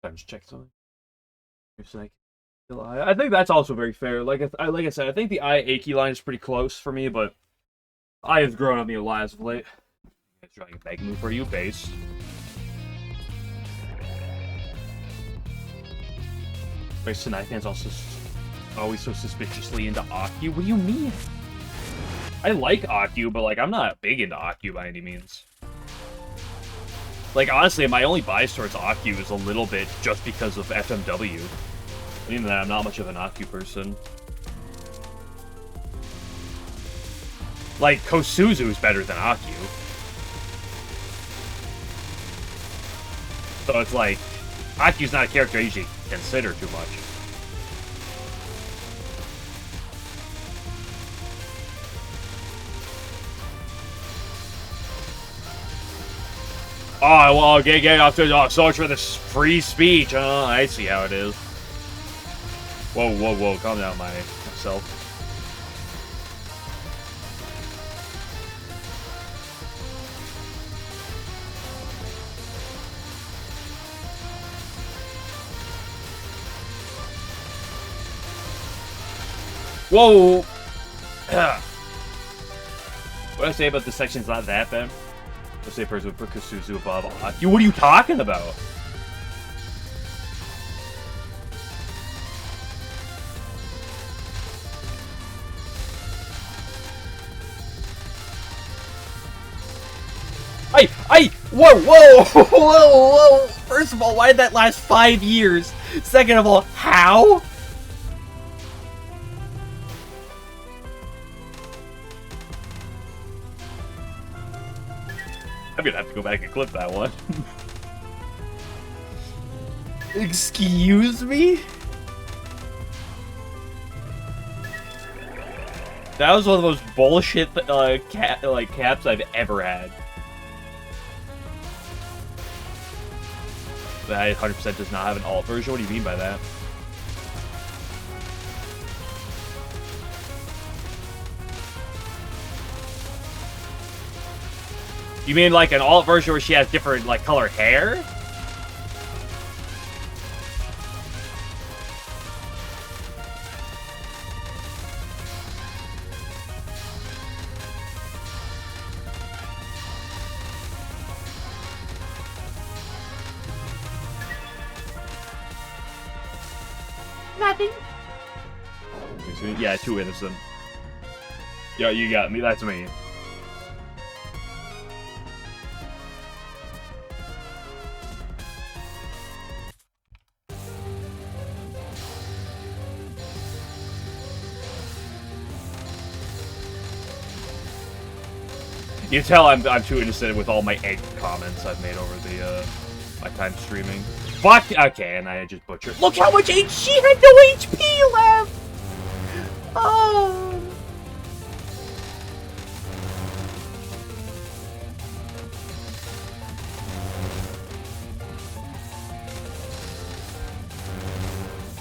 I'm just check something. I think that's also very fair. Like I said, I think the Aya Aki line is pretty close for me, but Aya's grown on me a lot as of late. I'm trying a bag move for you, base. My Sanai fans also always so suspiciously into Akyu. What do you mean? I like Akyu, but like I'm not big into Akyu by any means. Like honestly, my only bias towards Akyu is a little bit just because of FMW. Even that, I'm not much of an Aku person. Like, Kosuzu is better than Aku. So it's like, Aku's not a character I usually consider too much. Oh, well, get off to so much for this free speech. I see how it is. Whoa, whoa, whoa, calm down, myself. Whoa! What did I say about this section's not that bad? Let's say person would put Kosuzu above Aki. What are you talking about? Whoa, whoa, whoa, whoa! First of all, why did that last 5 years? Second of all, how? I'm gonna have to go back and clip that one. Excuse me? That was one of the most bullshit caps I've ever had. That 100% does not have an alt version. What do you mean by that? You mean like an alt version where she has different like colored hair? Nothing. Yeah, too innocent. Yeah, you got me. That's me. You tell I'm too innocent with all my egg comments I've made over the my time streaming. Fuck. Okay, and I just butchered. Look how much HP she had. No HP left. Oh.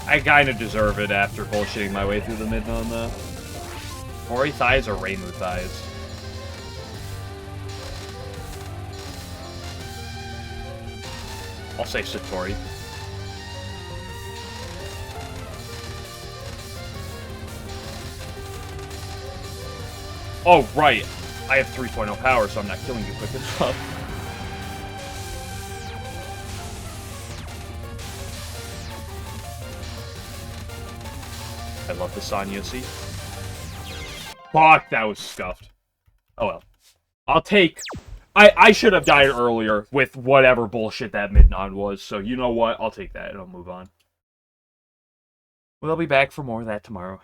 I kind of deserve it after bullshitting my way through the mid on the Ori thighs or Reimu thighs. I'll say Satori. Oh, right. I have 3.0 power, so I'm not killing you quick enough. I love the Sanya, see? Fuck, that was scuffed. Oh well. I'll take... I should have died earlier with whatever bullshit that Midnon was, so you know what? I'll take that and I'll move on. We'll be back for more of that tomorrow.